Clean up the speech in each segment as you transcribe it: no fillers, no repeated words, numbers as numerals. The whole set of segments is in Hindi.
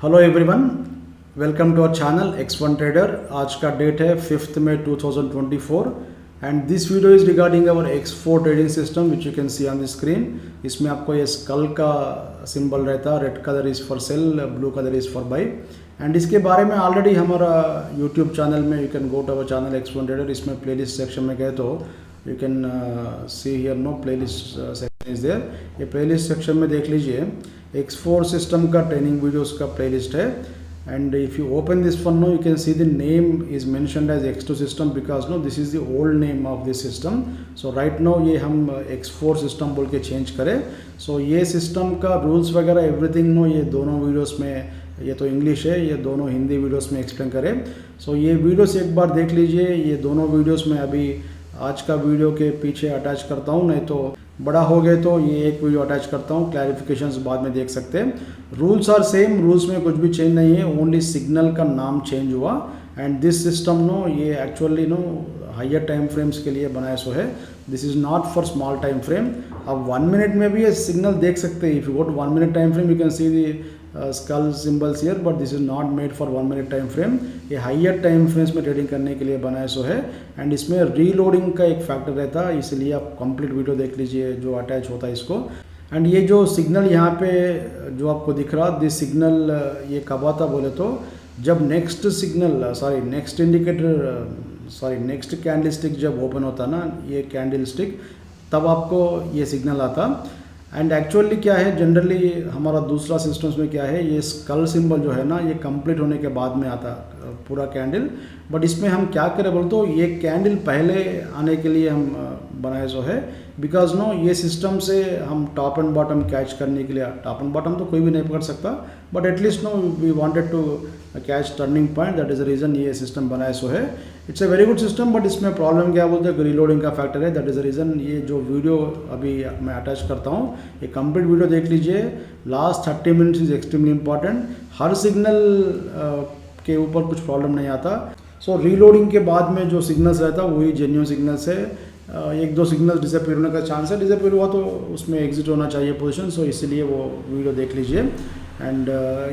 Hello everyone, welcome to our channel X1 trader. आज का डेट है 5 मई 2024 and this video is regarding our X4 trading system which you can see on the screen. इसमें आपको ये स्कल का सिंबल रहता है, red colour is for sell, blue colour is for buy. And इसके बारे में ऑलरेडी हमारा यूट्यूब चैनल में, you can go to our channel X1 trader. इसमें प्लेलिस्ट सेक्शन में गए तो you can see here no playlist section is there. ये प्लेलिस्ट सेक्शन में देख लीजिए, X4 सिस्टम का ट्रेनिंग वीडियोस का प्लेलिस्ट है। And if you open this one no, you can see the name is mentioned as X2 system because no this is the old name of this system. So right no ये हम X4 सिस्टम बोल के चेंज करें। सो ये सिस्टम का रूल्स वगैरह एवरीथिंग नो ये दोनों वीडियोस में, ये तो इंग्लिश है, ये दोनों हिंदी वीडियोस में एक्सप्लेन करें। सो ये वीडियोस एक बार देख लीजिए। ये दोनों वीडियोस में अभी आज का वीडियो के पीछे अटैच करता हूँ, नहीं तो बड़ा हो गए तो ये एक वीडियो अटैच करता हूँ, क्लैरिफिकेशंस बाद में देख सकते हैं। रूल्स आर सेम, रूल्स में कुछ भी चेंज नहीं है, ओनली सिग्नल का नाम चेंज हुआ। एंड दिस सिस्टम नो ये actually no higher time frames के लिए बनाया सो है, this is not for small time frame. अब 1 मिनट में भी ये सिग्नल देख सकते हैं। If you go to 1 minute time frame you can see the skull symbols here, but this is not made for 1 minute time frame. ये हायर टाइम फ्रेम्स में ट्रेडिंग करने के लिए बनाया सो है। एंड इसमें रीलोडिंग का एक फैक्टर रहता है, इसलिए आप कंप्लीट वीडियो देख लीजिए जो अटैच होता है इसको। एंड ये जो सिग्नल यहाँ पे जो आपको दिख रहा, दिस सिग्नल ये कब आता बोले तो जब next signal next candle stick जब ओपन होता ना, ये कैंडल स्टिक, तब आपको ये सिग्नल आता। एंड एक्चुअली क्या है, जनरली हमारा दूसरा सिस्टम्स में क्या है, ये स्कल सिंबल जो है ना ये कंप्लीट होने के बाद में आता पूरा कैंडल। बट इसमें हम क्या करें बोल तो ये कैंडल पहले आने के लिए हम बनाए सो है, बिकॉज नो ये सिस्टम से हम टॉप एंड बॉटम कैच करने के लिए, टॉप एंड बॉटम तो कोई भी नहीं पकड़ सकता, but at least no we wanted to catch turning point, that is the reason ये सिस्टम बनाया सो है। It's a very good system, but इसमें प्रॉब्लम क्या बोलते हैं, रीलोडिंग का फैक्टर है, दैट इज़ द रीज़न। ये जो वीडियो अभी मैं अटैच करता हूँ, ये कंप्लीट वीडियो देख लीजिए। Last 30 minutes is extremely important. Her signal के ऊपर कुछ प्रॉब्लम नहीं आता। सो रीलोडिंग के बाद में जो सिग्नल्स रहता है वही जेन्युइन सिग्नल्स है। एक दो सिग्नल डिसअपीयर होने का चांस है, डिसअपीयर हुआ तो उसमें एग्जिट होना चाहिए पोजीशन। सो इसीलिए वो वीडियो देख लीजिए। एंड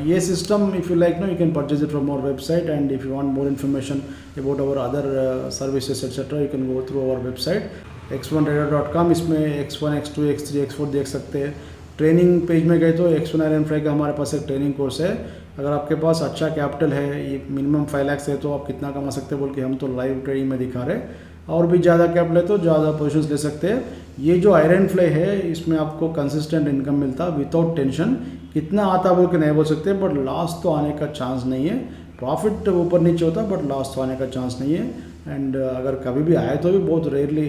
ये system if you like no you can purchase it from our website. And if you want more information about our other services etcetera you can go through our website x1trader.com। इसमें X1, X2, X3, X4 देख सकते हैं। ट्रेनिंग पेज में गए तो X1 आयरन फ्राई का हमारे पास एक ट्रेनिंग कोर्स है। अगर आपके पास अच्छा कैपिटल है, ये मिनिमम 5 लाख है, तो आप कितना कमा सकते हैं बोल के हम तो लाइव ट्रेडिंग में दिखा रहे हैं। और भी ज़्यादा कैपिटल है तो ज़्यादा पोजीशंस ले सकते हैं। ये जो आयरन फ्लाई है इसमें आपको कंसिस्टेंट इनकम मिलता विदाउट टेंशन। कितना आता बोल के नहीं बोल सकते, बट लॉस तो आने का चांस नहीं है। प्रॉफिट ऊपर नीचे होता बट लॉस तो आने का चांस नहीं है। एंड अगर कभी भी आए तो भी बहुत रेयरली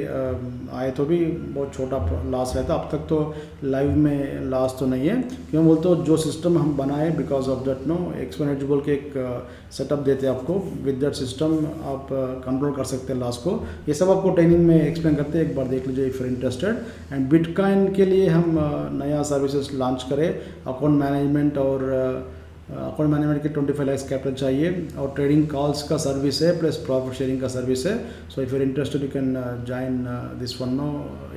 आए तो भी बहुत छोटा लॉस रहता। अब तक तो लाइव में लॉस तो नहीं है। क्यों बोलते हो, जो सिस्टम हम बनाए because of that no X1 as बोल के एक सेटअप देते हैं आपको, विद दैट सिस्टम आप कंट्रोल कर सकते हैं लॉस को। ये सब आपको ट्रेनिंग में एक्सप्लेन करते हैं, एक बार देख लीजिए if you interested. And bitcoin के लिए हम नया सर्विसेज लॉन्च करें, अकाउंट मैनेजमेंट और अकाउंट मैनेजमेंट के 25 लाख कैपिटल चाहिए, और ट्रेडिंग कॉल्स का सर्विस है प्लस प्रॉफिट शेयरिंग का सर्विस है। So if you interested you can join this one no,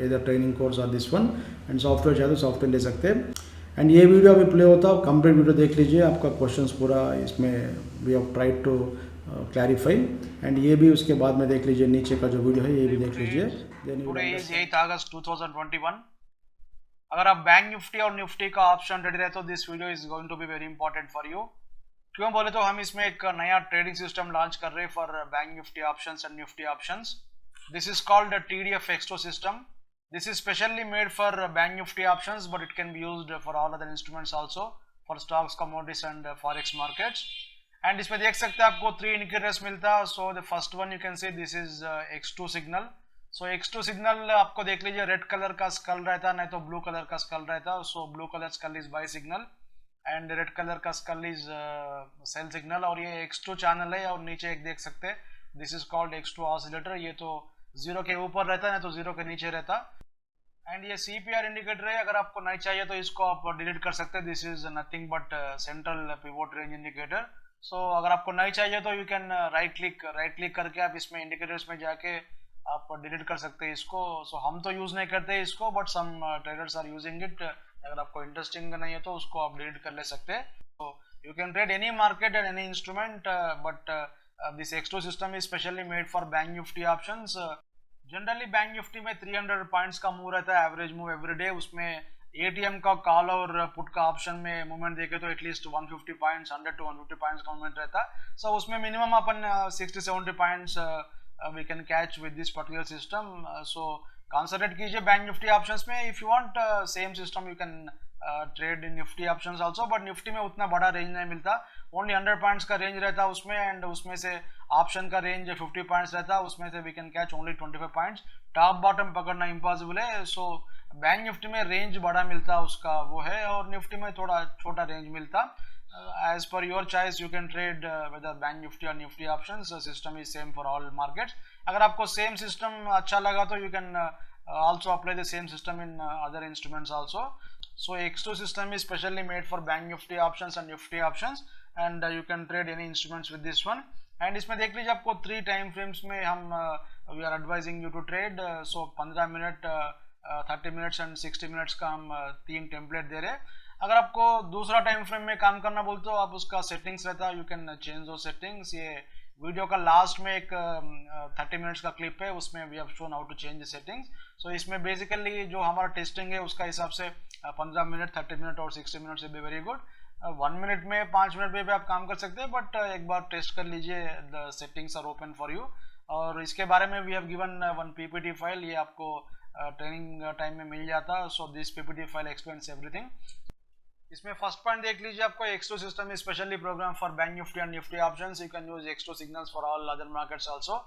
इधर ट्रेनिंग कोर्स और दिस वन। एंड सॉफ्टवेयर चाहिए तो सॉफ्टवेयर ले सकते हैं। एंड ये वीडियो अभी प्ले होता है, कंप्लीट वीडियो देख लीजिए, आपका क्वेश्चंस पूरा इसमें we have tried to clarify. And ये भी उसके बाद में देख लीजिए, नीचे का जो वीडियो है ये भी देख लीजिए। टुडे इज 8 अगस्त 2021। अगर आप बैंक निफ्टी और निफ्टी का ऑप्शन ट्रेडर है तो this video is going to be very important for you. क्यों बोले तो हम इसमें एक नया ट्रेडिंग सिस्टम लॉन्च कर रहे हैं for bank Nifty options and Nifty options. This is called TDF X2 system. This is specially made for bank Nifty options, but it can be used for all other instruments also, for stocks, commodities and forex markets. And इसमें देख सकते हैं आपको 3 इंडिकेटर्स मिलता है। So the first one you can see this is X2 signal. So X2 signal आपको देख लीजिए, रेड कलर का स्कल रहता, नहीं तो ब्लू कलर का स्कल रहता। सो blue colour skull is buy signal and red colour का स्कल इज सेल सिग्नल। और ये X2 चैनल है, और नीचे एक देख सकते हैं this is called X2 oscillator. ये तो 0 के ऊपर रहता, नहीं तो 0 के नीचे रहता। एंड ये CPR इंडिकेटर है, अगर आपको नहीं चाहिए तो इसको आप डिलीट कर सकते हैं। This is nothing but central pivot range indicator. So अगर आपको नहीं चाहिए तो यू कैन राइट क्लिक करके आप इसमें इंडिकेटर्स में जाके आप डिलीट कर सकते हैं इसको। सो हम तो यूज नहीं करते इसको, but some traders are using it. अगर आपको इंटरेस्टिंग नहीं है तो उसको आप डिलीट कर ले सकते हैं। तो You can trade any market and any instrument, but this X2 system is specially made for Bank Nifty options. Generally bank Nifty में 300 पॉइंट्स का मूव रहता है, एवरेज मूव एवरीडे. उसमें एटीएम का कॉल और पुट का ऑप्शन में मूवमेंट देखे तो एटलीस्ट 150 पॉइंट्स 100 to 150 पॉइंट्स का मूवमेंट रहता है. सो उसमें मिनिमम अपन 60-70 points we can catch with this particular system. So concentrate कीजिए बैंक निफ्टी ऑप्शंस में. If you want same system you can trade in Nifty options also, but Nifty में उतना बड़ा रेंज नहीं मिलता. ओनली 100 पॉइंट्स का रेंज रहता है उसमें, एंड उसमें से ऑप्शन का रेंज 50 पॉइंट्स रहता है. उसमें से we can catch only 25 points. Top bottom पकड़ना इम्पॉसिबल है. सो बैंक निफ्टी में रेंज बड़ा मिलता उसका वो है, और निफ्टी में थोड़ा छोटा रेंज मिलता. As per your choice you can trade whether Bank Nifty और Nifty options. System is same for all markets. अगर आपको सेम सिस्टम अच्छा लगा तो you can also apply the same system in other instruments also. So X2 system is specially made for Bank Nifty options and Nifty options, and you can trade any instruments with this one. And इसमें देख लीजिए आपको 3 टाइम फ्रेम्स में हम we are advising you to trade. So 15 minute 30 minutes and 60 minutes का हम 3 टेम्पलेट दे रहे हैं. अगर आपको दूसरा टाइम फ्रेम में काम करना बोलते हो आप उसका सेटिंग्स रहता है, यू कैन चेंज दो सेटिंग्स. ये वीडियो का लास्ट में एक 30 मिनट्स का क्लिप है, उसमें we have shown how to change the settings. So इसमें बेसिकली जो हमारा टेस्टिंग है उसका हिसाब से 15 मिनट 30 मिनट और 60 मिनट से भी वेरी गुड. 1 मिनट में 5 मिनट में भी आप काम कर सकते हैं, बट एक बार टेस्ट कर लीजिए. The settings are open for you. और इसके बारे में we have given 1 PPT file, ये आपको ट्रेनिंग टाइम में मिल जाता. So this PPT file explains everything. इसमें फर्स्ट पॉइंट देख लीजिए आपको X2 system is specially program for bank Nifty and Nifty options. You can use X2 signals for all other markets also.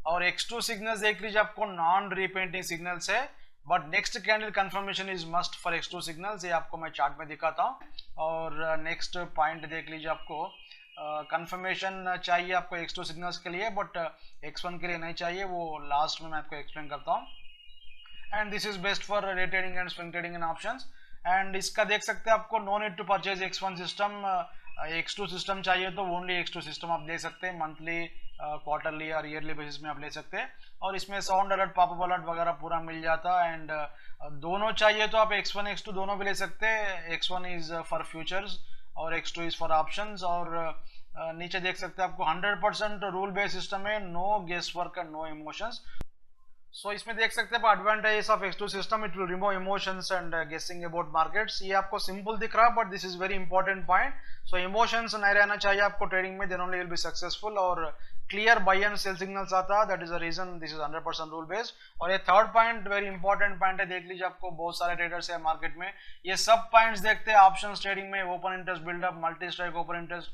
और X2 सिग्नल्स देख लीजिए आपको नॉन रिपेंटिंग सिग्नल्स है, but next candle confirmation is must for X2 signals. ये आपको मैं चार्ट में दिखाता हूँ. और नेक्स्ट पॉइंट देख लीजिए आपको कंफर्मेशन चाहिए आपको X2 सिग्नल्स के लिए, बट X1 के लिए नहीं चाहिए. वो लास्ट में मैं आपको एक्सप्लेन करता हूँ. And this is best for day trading and swing trading in options. And इसका देख सकते हैं आपको no need to purchase X1 system. X2 system चाहिए तो ओनली X2 सिस्टम आप ले सकते हैं. मंथली क्वार्टरली और ईयरली बेसिस में आप ले सकते हैं. और इसमें साउंड अलर्ट पॉपअप अलर्ट वगैरह पूरा मिल जाता है. एंड दोनों चाहिए तो आप X1 X2 दोनों भी ले सकते हैं. X1 इज फॉर फ्यूचर्स और X2 इज फॉर ऑप्शंस. और नीचे देख सकते हैं आपको 100% रूल बेस्ड सिस्टम है, no guess work and no emotions. So इसमें देख सकते हैं advantages of X2 system. It will remove emotions and guessing about markets. ये आपको सिंपल दिख रहा है, but this is very important point. So emotions नहीं रहना चाहिए आपको ट्रेडिंग में, then only will be successful. और clear buy and sell signals आता है, that is the reason this is 100% rule based. और ये third point very important point है. देख लीजिए आपको बहुत सारे ट्रेडर्स है मार्केट में, ये सब पॉइंट्स देखते हैं ऑप्शन ट्रेडिंग में. Open interest buildup, multi strike open interest,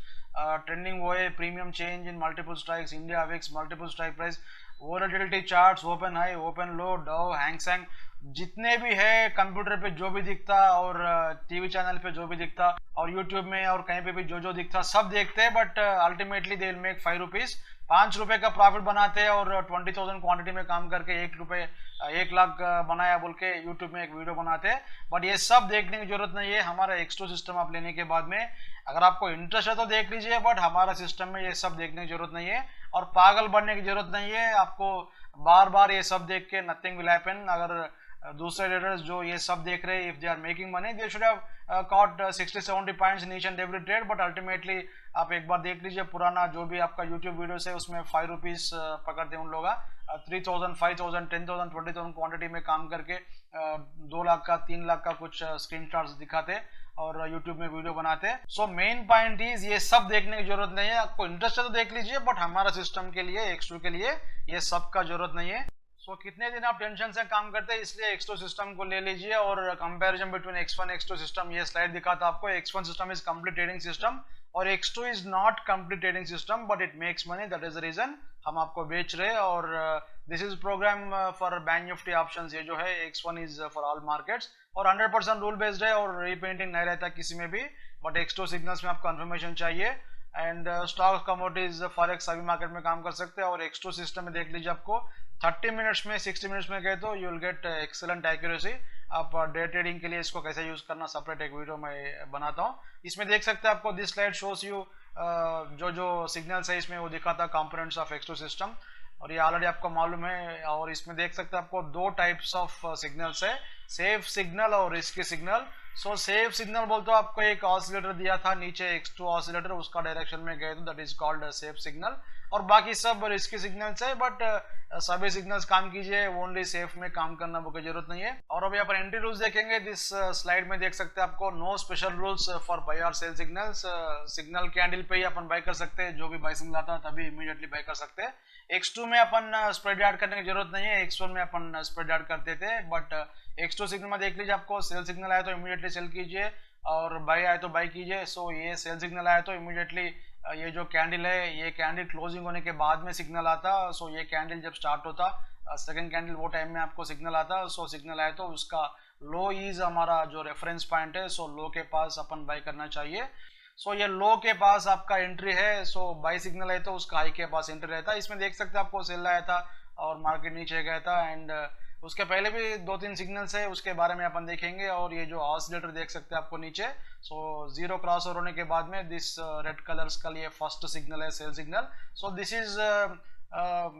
trending वो है, premium change in multiple strikes, India VIX, multiple strike price, volatility charts, open high open low, Dow, Hang Seng, जितने भी है कंप्यूटर पे जो भी दिखता और टीवी चैनल पे जो भी दिखता और यूट्यूब में और कहीं पे भी जो दिखता सब देखते हैं. But ultimately they will make 5 rupees. 5 रुपए का प्रॉफिट बनाते हैं और 20,000 क्वांटिटी में काम करके 1 लाख बनाया बोल के यूट्यूब में एक वीडियो बनाते हैं. बट ये सब देखने की जरूरत नहीं है. हमारा X2 सिस्टम आप लेने के बाद में अगर आपको इंटरेस्ट है तो देख लीजिए, बट हमारा सिस्टम में ये सब देखने की जरूरत नहीं है और पागल बनने की जरूरत नहीं है. आपको बार बार ये सब देख के नथिंग विल हैपन. अगर दूसरे ट्रेडर्स जो ये सब देख रहे हैं, if they are making money, they should have caught 60-70 points in each and every trade. But ultimately आप एक बार देख लीजिए पुराना जो भी आपका यूट्यूब वीडियोस है, उसमें 5 रुपीज पकड़ते हैं उन लोग. 3,000 5,000 10,000 20,000 क्वांटिटी में काम करके 2 लाख का 3 लाख का कुछ स्क्रीनशॉट्स दिखाते और यूट्यूब में वीडियो बनाते. सो मेन पॉइंट इज ये सब देखने की जरूरत नहीं है. आपको इंटरेस्ट है तो देख लीजिए, बट हमारा सिस्टम के लिए X2 के लिए ये सब का जरूरत नहीं है. सो कितने दिन आप टेंशन से काम करते हैं, इसलिए X2 सिस्टम को ले लीजिए. और comparison between X1 X2 system, ये स्लाइड दिखाता आपको. X1 system is complete trading system और X2 is not complete trading system, but it makes money. That is the reason हम आपको बेच रहे हैं. और this is program for bank Nifty options. ये जो है X1 is for all markets और 100% रूल बेस्ड है और रीपेंटिंग नहीं रहता किसी में भी. बट X2 सिग्नल्स में आपको कंफर्मेशन चाहिए. एंड स्टॉक कमोडिटीज फॉरेक्स सभी मार्केट में काम कर सकते हैं. और X2 सिस्टम में देख लीजिए आपको 30 मिनट्स में 60 मिनट्स में गए तो you will gate excellent accuracy. आप डे ट्रेडिंग के लिए इसको कैसे यूज करना सेपरेट एक वीडियो में बनाता हूँ. इसमें देख सकते हैं आपको दिस स्लाइड शोस यू जो सिग्नल्स है इसमें वो दिखाता कंपोनेंट्स ऑफ X2 सिस्टम. और ये ऑलरेडी आपको मालूम है। और इसमें देख सकते हैं आपको दो टाइप्स ऑफ सिग्नल्स है, सेफ सिग्नल और रिस्की सिग्नल। सो सेफ सिग्नल बोलते हो आपको एक ऑसिलेटर दिया था नीचे X2 ऑसिलेटर, उसका डायरेक्शन में गए तो that is called safe signal. और बाकी सब रिस्की सिग्नल्स है, बट सभी सिग्नल्स काम कीजिए, ओनली सेफ में काम करना कोई जरूरत नहीं है। और अभी आप एंट्री रूल्स देखेंगे, दिस स्लाइड में देख सकते हैं आपको नो स्पेशल रूल्स फॉर बाय और सेल सिग्नल्स। सिग्नल कैंडल पे ही अपन बाय कर सकते हैं, जो भी बाय सिग्नल आता है तभी इमीडिएटली बाय कर सकते हैं। X2 में अपन स्प्रेड ऐड करने की जरूरत नहीं है, X1 में अपन स्प्रेड ऐड करते थे, बट X2 सिग्नल में देख लीजिए आपको सेल सिग्नल आया तो इमीडिएटली सेल कीजिए और बाय आए तो बाय कीजिए। सो ये सेल सिग्नल आया तो इमीडिएटली ये जो कैंडल है, ये कैंडल क्लोजिंग होने के बाद में सिग्नल आता। सो ये कैंडल जब स्टार्ट होता सेकंड कैंडल वो टाइम में आपको सिग्नल आता। सो सिग्नल आया तो उसका लो इज हमारा जो रेफरेंस पॉइंट है, सो लो के पास अपन बाय करना चाहिए। सो ये लो के पास आपका एंट्री है, सो बाय सिग्नल है तो उसका हाई के पास एंट्री रहता है। इसमें देख सकते हैं आपको सेल आया था और मार्केट नीचे गया था, एंड उसके पहले भी 2-3 सिग्नल्स है, उसके बारे में अपन देखेंगे। और ये जो ऑसिलेटर देख सकते हैं आपको नीचे, सो जीरो क्रॉस ओवर होने के बाद में दिस रेड कलर्स का लिए फर्स्ट सिग्नल है sell signal. So this is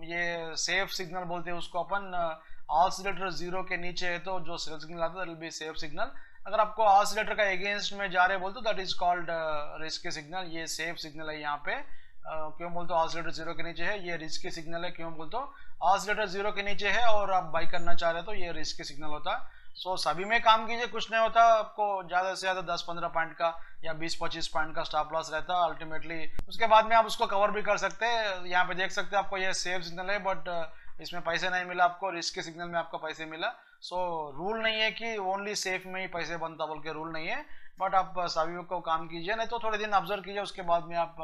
ये सेफ सिग्नल बोलते हैं उसको अपन। ऑसिलेटर जीरो के नीचे है तो जो सेल सिग्नल आता है that will be safe signal. अगर आपको ऑसिलेटर का अगेंस्ट में जा रहे बोलते that is called risky signal. ये सेफ सिग्नल है यहाँ पे। क्यों बोलते हो ऑसिलेटर जीरो के नीचे है, ये रिस्की सिग्नल है। क्यों बोलते हो ऑसिलेटर जीरो के नीचे है और आप बाई करना चाह रहे हो तो ये रिस्की सिग्नल होता है। सो सभी में काम कीजिए, कुछ नहीं होता, आपको ज्यादा से ज्यादा 10-15 पॉइंट का या 20-25 पॉइंट का स्टॉप लॉस रहता है अल्टीमेटली। उसके बाद में आप उसको कवर भी कर सकते हैं। यहाँ पे देख सकते हैं आपको ये सेफ सिग्नल है, बट इसमें पैसे नहीं मिला आपको, रिस्की सिग्नल में आपको पैसे मिला। सो रूल नहीं है कि ओनली सेफ में ही पैसे बनता बोल के रूल नहीं है, बट आप सभी को काम कीजिए, नहीं तो थोड़े दिन ऑब्जर्व कीजिए, उसके बाद में आप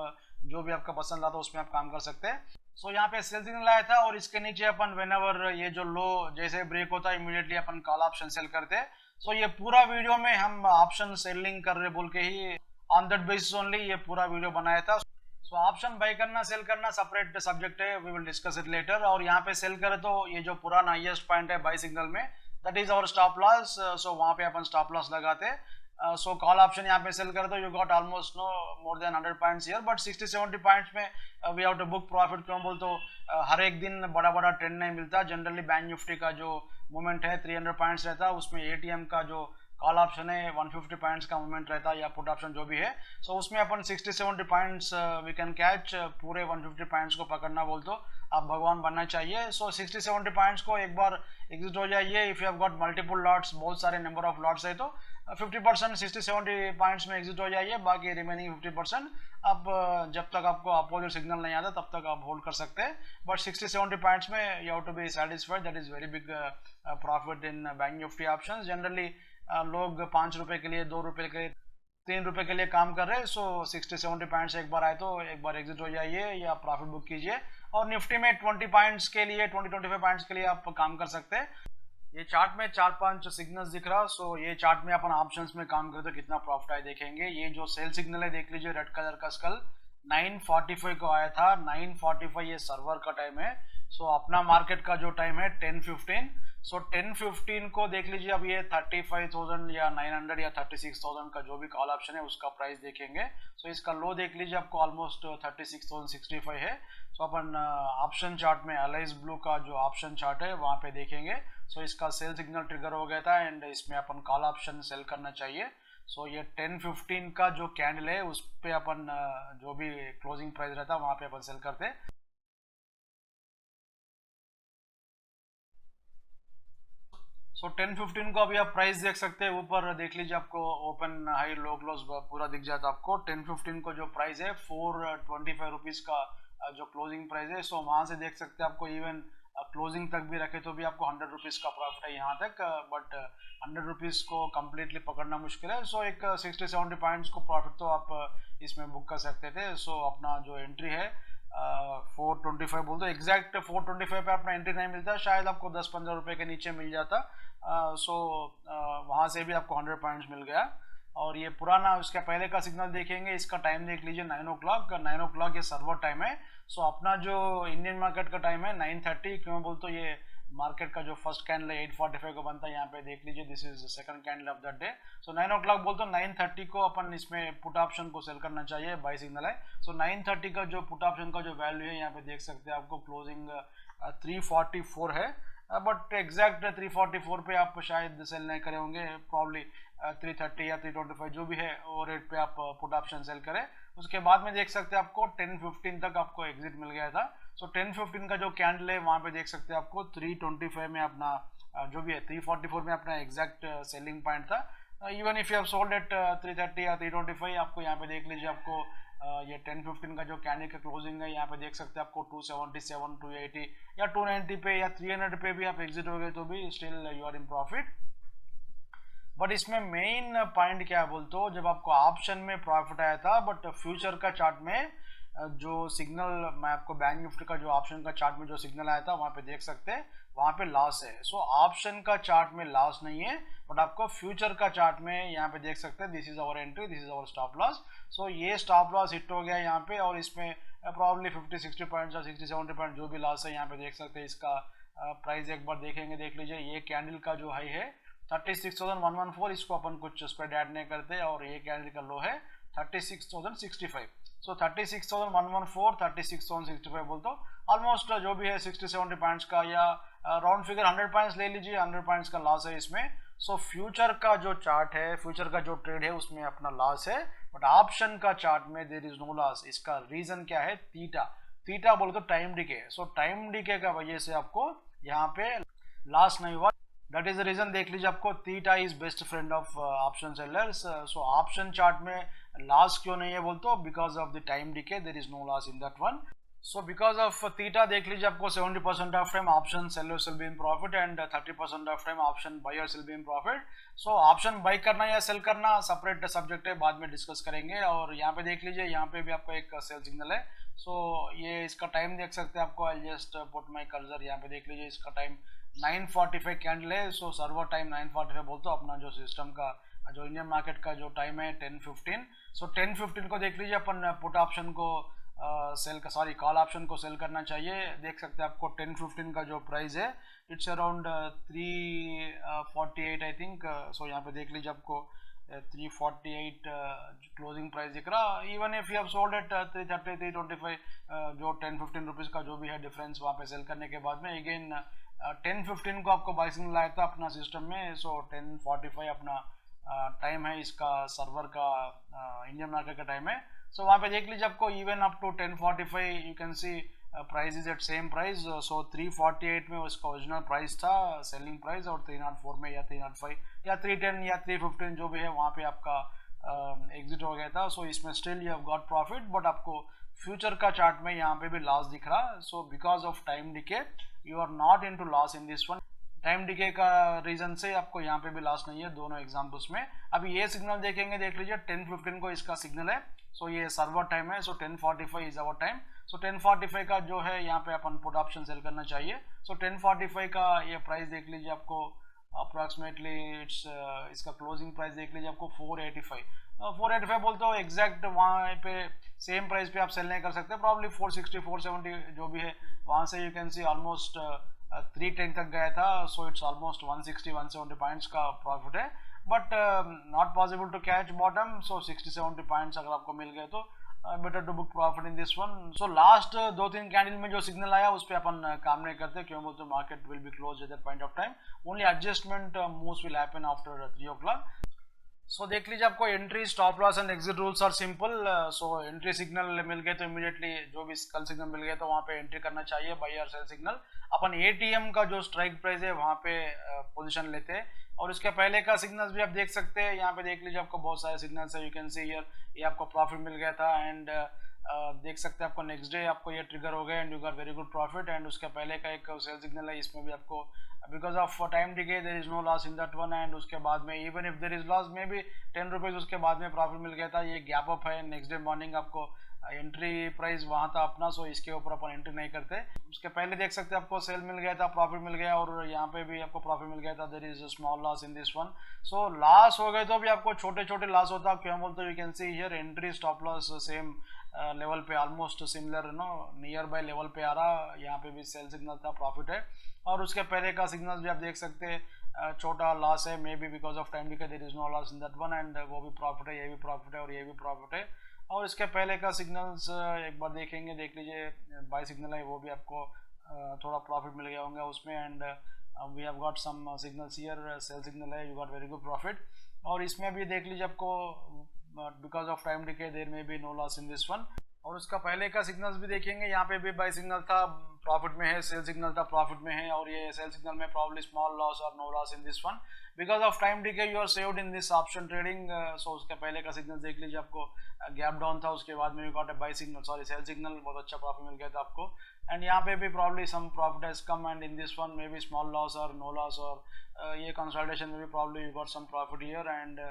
जो भी आपका पसंद आता है उसमें आप काम कर सकते हैं। सो यहाँ पे सेल सिग्नल आया था और इसके नीचे अपन व्हेनेवर ये जो लो जैसे ब्रेक होता है इमीडिएटली अपन कॉल ऑप्शन सेल करते हैं। सो ये पूरा वीडियो में हम ऑप्शन सेलिंग कर रहे बोल के ही ऑन दैट बेसिस ओनली ये पूरा वीडियो बनाया था। सो ऑप्शन बाय करना सेल करना सेपरेट सब्जेक्ट है, we will discuss it later. और यहाँ पे सेल करे तो ये जो पुराना हाईएस्ट पॉइंट है बाय सिग्नल में that is our stop loss. So वहाँ पे अपन स्टॉप लॉस लगाते हैं। सो कॉल ऑप्शन यहाँ पे सेल कर दो, you got almost no more than 100 points here, but 60-70 points में we have to book profit. क्यों बोल तो हर एक दिन बड़ा बड़ा ट्रेंड नहीं मिलता। जनरली बैंक निफ्टी का जो मूवमेंट है 300 पॉइंट्स रहता है, उसमें एटीएम का जो कॉल ऑप्शन है 150 पॉइंट्स का मूवमेंट रहता है, या पुट ऑप्शन जो भी है। सो उसमें अपन 60-70 पॉइंट्स वी कैन कैच। पूरे 150 पॉइंट्स को पकड़ना बोल तो आप भगवान बनना चाहिए। सो 60-70 पॉइंट्स को एक बार एग्जिट हो जाइए। If you have got multiple lots, बहुत सारे नंबर ऑफ लॉट्स है तो 50% 60-70 पॉइंट्स में एग्जिट हो जाइए। बाकी रिमेनिंग 50% आप जब तक आपको अपोजिट सिग्नल नहीं आता तब तक आप होल्ड कर सकते हैं। बट 60-70 पॉइंट्स में you have to be satisfied, that is very big profit in bank Nifty options. Generally लोग 5 रुपए के लिए, 2 रुपए के लिए, 3 रुपए के लिए काम कर रहे हैं। सो 60-70 पॉइंट्स एक बार आए तो एक बार एग्जिट हो जाइए या प्रॉफिट बुक कीजिए। और निफ्टी में 20 पॉइंट्स के लिए, 20-25 पॉइंट्स के लिए आप काम कर सकते हैं। ये चार्ट में 4-5 सिग्नल्स दिख रहा। सो ये चार्ट में अपन ऑप्शंस में काम करते तो कितना प्रॉफिट आए देखेंगे। ये जो सेल सिग्नल है देख लीजिए, रेड कलर का स्कल 9:45 को आया था। 9:45 ये सर्वर का टाइम है। सो अपना मार्केट का जो टाइम है 10:15। सो 10:15 को देख लीजिए, अब ये 35,000 या 900 या 36,000 का जो भी कॉल ऑप्शन है उसका प्राइस देखेंगे। सो इसका लो देख लीजिए, आपको ऑलमोस्ट 36,065 है। सो अपन ऑप्शन चार्ट में अलाइज ब्लू का जो ऑप्शन चार्ट है वहाँ पे देखेंगे। सो इसका सेल सिग्नल ट्रिगर हो गया था एंड इसमें अपन कॉल ऑप्शन सेल करना चाहिए। सो ये 10:15 का जो कैंडल है उस पे अपन जो भी क्लोजिंग प्राइस रहता है वहाँ पे अपन सेल करते हैं। सो 10:15 को अभी आप प्राइस देख सकते हैं, ऊपर देख लीजिए, आपको ओपन हाई लो क्लोज पूरा दिख जाता है आपको। 10:15 को जो प्राइस है 425 रुपीज का जो क्लोजिंग प्राइस है। सो वहां से देख सकते हैं आपको इवन क्लोजिंग तक भी रखे तो भी आपको 100 रुपीज का प्रॉफिट है यहाँ तक, बट 100 रुपीज को कम्प्लीटली पकड़ना मुश्किल है। सो एक 60-70 पॉइंट्स को प्रॉफिट तो आप इसमें बुक कर सकते थे। सो अपना जो एंट्री है 425 बोल दो, एग्जैक्ट 425 पे अपना एंट्री नहीं मिलता, शायद आपको 10-15 रुपए के नीचे मिल जाता। सो वहाँ से भी आपको 100 पॉइंट्स मिल गया। और ये पुराना उसके पहले का सिग्नल देखेंगे, इसका टाइम देख लीजिए 9 o'clock। 9 o'clock ये सर्वर टाइम है। सो अपना जो इंडियन मार्केट का टाइम है 9:30। क्यों बोल तो ये मार्केट का जो फर्स्ट कैंडल है 845 को बनता है, यहाँ पे देख लीजिए this is second candle of that day. So 9 o'clock बोलते 9:30 को अपन इसमें पुट ऑप्शन को सेल करना चाहिए, बाय सिग्नल है। सो 9:30 का जो पुट ऑप्शन का जो वैल्यू है यहाँ पे देख सकते हैं आपको क्लोजिंग 344 है, बट एग्जैक्ट 344 पे आप शायद सेल नहीं करे होंगे, प्रॉब्ली 330 या 325 जो भी है वो रेट पे आप पुट ऑप्शन सेल करें। उसके बाद में देख सकते हैं आपको 10:15 तक आपको एग्जिट मिल गया था। सो 10:15 का जो कैंडल है वहाँ पे देख सकते हैं आपको 325 में अपना जो भी है 344 में अपना एग्जैक्ट सेलिंग पॉइंट था। Even if you have sold at 330 या 325, आपको यहाँ पे देख लीजिए आपको ये 10:15 का जो कैंडल का क्लोजिंग है यहाँ पे देख सकते हैं आपको 277, 280 या 290 पे या 300 पे भी आप एग्जिट हो गए तो भी still you are in profit. But इसमें मेन पॉइंट क्या है बोलते हो, जब आपको ऑप्शन में प्रॉफिट आया था बट फ्यूचर का चार्ट में जो सिग्नल, मैं आपको बैंक निफ्टी का जो ऑप्शन का चार्ट में जो सिग्नल आया था वहां पे देख सकते हैं वहां पे लॉस है। सो ऑप्शन का चार्ट में लॉस नहीं है, बट आपको फ्यूचर का चार्ट में यहाँ पे देख सकते हैं this is our entry, this is our stop loss. So ये स्टॉप लॉस हिट हो गया यहाँ पे, और इसमें प्रॉब्ली 50-60 पॉइंट या 60-70 पॉइंट जो भी लॉस है यहाँ पे देख सकते हैं। इसका प्राइस एक बार देखेंगे, देख लीजिए ये कैंडल का जो हाई है 36,114, इसको अपन कुछ स्प्रेड ऐड नहीं करते, और ये कैंडल का लो है 36,065। सो 36,114, 36,065 बोलते हो ऑलमोस्ट जो भी है 60-70 पॉइंट्स का, या राउंड फिगर 100 पॉइंट्स ले लीजिए, 100 पॉइंट्स का लॉस है इसमें। सो फ्यूचर का जो चार्ट है, फ्यूचर का जो ट्रेड है उसमें अपना लॉस है, बट ऑप्शन का चार्ट में देयर इज नो लॉस। इसका रीजन क्या है, थीटा बोलो तो टाइम डिके। सो टाइम डिके का वजह से आपको यहाँ पे लॉस नहीं हुआ, दैट इज द रीजन। देख लीजिए आपको theta is best friend of option sellers. So option chart में लॉस क्यों नहीं है बोलते हो, because of the time decay there is no loss in that one. So because of theta देख लीजिए आपको 70% of time option sellers will be in profit and 30% of time option buyers will be in profit. So option buy करना या सेल करना सेपरेट सब्जेक्ट है, बाद में डिस्कस करेंगे। और यहाँ पे देख लीजिए, यहाँ पे भी आपको एक सेल सिग्नल है। सो ये इसका टाइम देख सकते हैं आपको, आई जस्ट पुट माई कर्सर, यहाँ पे देख लीजिए इसका टाइम 9:45 कैंडल है। सो सर्वर टाइम 9:45 बोलते हो, अपना जो सिस्टम का जो इंडियन मार्केट का जो टाइम है 10:15। सो 10:15 को देख लीजिए अपन पुट ऑप्शन को सेल का, सॉरी कॉल ऑप्शन को सेल करना चाहिए। देख सकते हैं आपको 10:15 का जो प्राइस है इट्स अराउंड 348 आई थिंक। सो यहाँ पे देख लीजिए आपको 348 क्लोजिंग प्राइस दिख रहा। Even if you have sold at 330, 325 जो 10-15 रुपीज का जो भी है डिफरेंस वहाँ पे सेल करने के बाद में अगेन 10:15 को आपको बाय सिग्नल आया था अपना सिस्टम में। सो 10:45 अपना टाइम है इसका, सर्वर का इंडियन मार्केट का टाइम है। सो वहाँ पे देख लीजिए आपको even up to 10:45 you can see price is at same price. So 348 में उसका ओरिजिनल प्राइस था सेलिंग प्राइस, और 304 में या 305 या 310 या 315 जो भी है वहाँ पे आपका एग्जिट हो गया था। सो इसमें still you have got profit, but आपको फ्यूचर का चार्ट में यहाँ पे भी लॉस दिख रहा। So because of time decay you are not in to loss in this one. Time decay का रीजन से आपको यहाँ पे भी लॉस नहीं है दोनों एग्जाम्पल्स में। अभी ये सिग्नल देखेंगे, देख लीजिए 10:15 को इसका सिग्नल है। सो ये सर्वर टाइम है। सो 10:45 इज आवर टाइम। सो 10:45 का जो है यहाँ पे अपन पुट ऑप्शन सेल करना चाहिए। सो 10:45 का ये प्राइस देख लीजिए आपको अप्रॉक्सीमेटली इट्स इसका क्लोजिंग प्राइस देख लीजिए आपको 485 बोलते हो एग्जैक्ट, वहाँ पे सेम प्राइस पे आप सेल नहीं कर सकते, प्रॉब्ली 460, 470 जो भी है वहाँ से यू कैन सी ऑलमोस्ट 310 तक गया था। सो इट्स ऑलमोस्ट 160, 170 पॉइंट्स का प्रॉफिट है, but not possible to catch bottom. So 60-70 points अगर आपको मिल गए तो better to book profit in this one. So last 2-3 candle में जो सिग्नल आया उस पर अपन काम नहीं करते, क्यों बोलते market will be close at that point of time. Only adjustment moves will happen after 3 o'clock। So देख लीजिए आपको entry, stop loss and exit rules are simple. So entry signal मिल गए तो इमीडिएटली जो भी कल सिग्नल मिल गया तो वहाँ पे एंट्री करना चाहिए, बाय और सेल सिग्नल। अपन एटीएम का जो स्ट्राइक प्राइस है वहाँ पे पोजीशन लेते हैं, और इसके पहले का सिग्नल्स भी आप देख सकते हैं। यहाँ पे देख लीजिए आपको बहुत सारे सिग्नल्स है, यू कैन सी हियर ये आपको प्रॉफिट मिल गया था, एंड देख सकते हैं आपको नेक्स्ट डे आपको ये ट्रिगर हो गया and you got very good profit. And उसके पहले का एक सेल सिग्नल है, इसमें भी आपको because of time decay there is no loss in that one, and उसके बाद में even if there is loss maybe 10 rupees उसके बाद में प्रॉफिट मिल गया था। ये गैप अप है, नेक्स्ट डे मॉर्निंग आपको एंट्री प्राइस वहाँ था अपना, सो इसके ऊपर अपन एंट्री नहीं करते। उसके पहले देख सकते हैं आपको सेल मिल गया था, प्रॉफिट मिल गया, और यहाँ पे भी आपको प्रॉफिट मिल गया था। There is small loss in this one. So loss हो गए तो भी आपको छोटे छोटे लॉस होता है, क्यों बोलते you can see here entry stop loss same level पे, almost similar no near buy level पे आ रहा। यहाँ पे भी सेल सिग्नल था, प्रॉफिट है, और उसके पहले का सिग्नल भी आप देख सकते हैं छोटा लॉस है, may be because of time decay there is no loss in that one, and वो भी प्रॉफिट है, ये भी प्रॉफिट है, और ये भी प्रॉफिट है। और इसके पहले का सिग्नल्स एक बार देखेंगे, देख लीजिए बाय सिग्नल है, वो भी आपको थोड़ा प्रॉफिट मिल गया होगा उसमें, and we have got some signals here, sell signal है, you got very good profit. और इसमें भी देख लीजिए आपको because of time decay there में भी no loss in this one. और उसका पहले का सिग्नल्स भी देखेंगे, यहाँ पे भी बाय सिग्नल था, प्रॉफिट में है, सेल सिग्नल था, प्रॉफिट में है, और ये सेल सिग्नल में प्रॉब्ली स्मॉल लॉस और no loss in this one because of time decay you are saved in this option trading. So उसके पहले का सिग्नल देख लीजिए, आपको गैप डाउन था, उसके बाद में you got a buy signal, sorry sell signal, बहुत अच्छा प्रॉफिट मिल गया था आपको, एंड यहाँ पे भी probably some profit has come, and in this one may be small loss और नो लॉस, और ये कंसल्टेशन में भी probably you got some profit here. And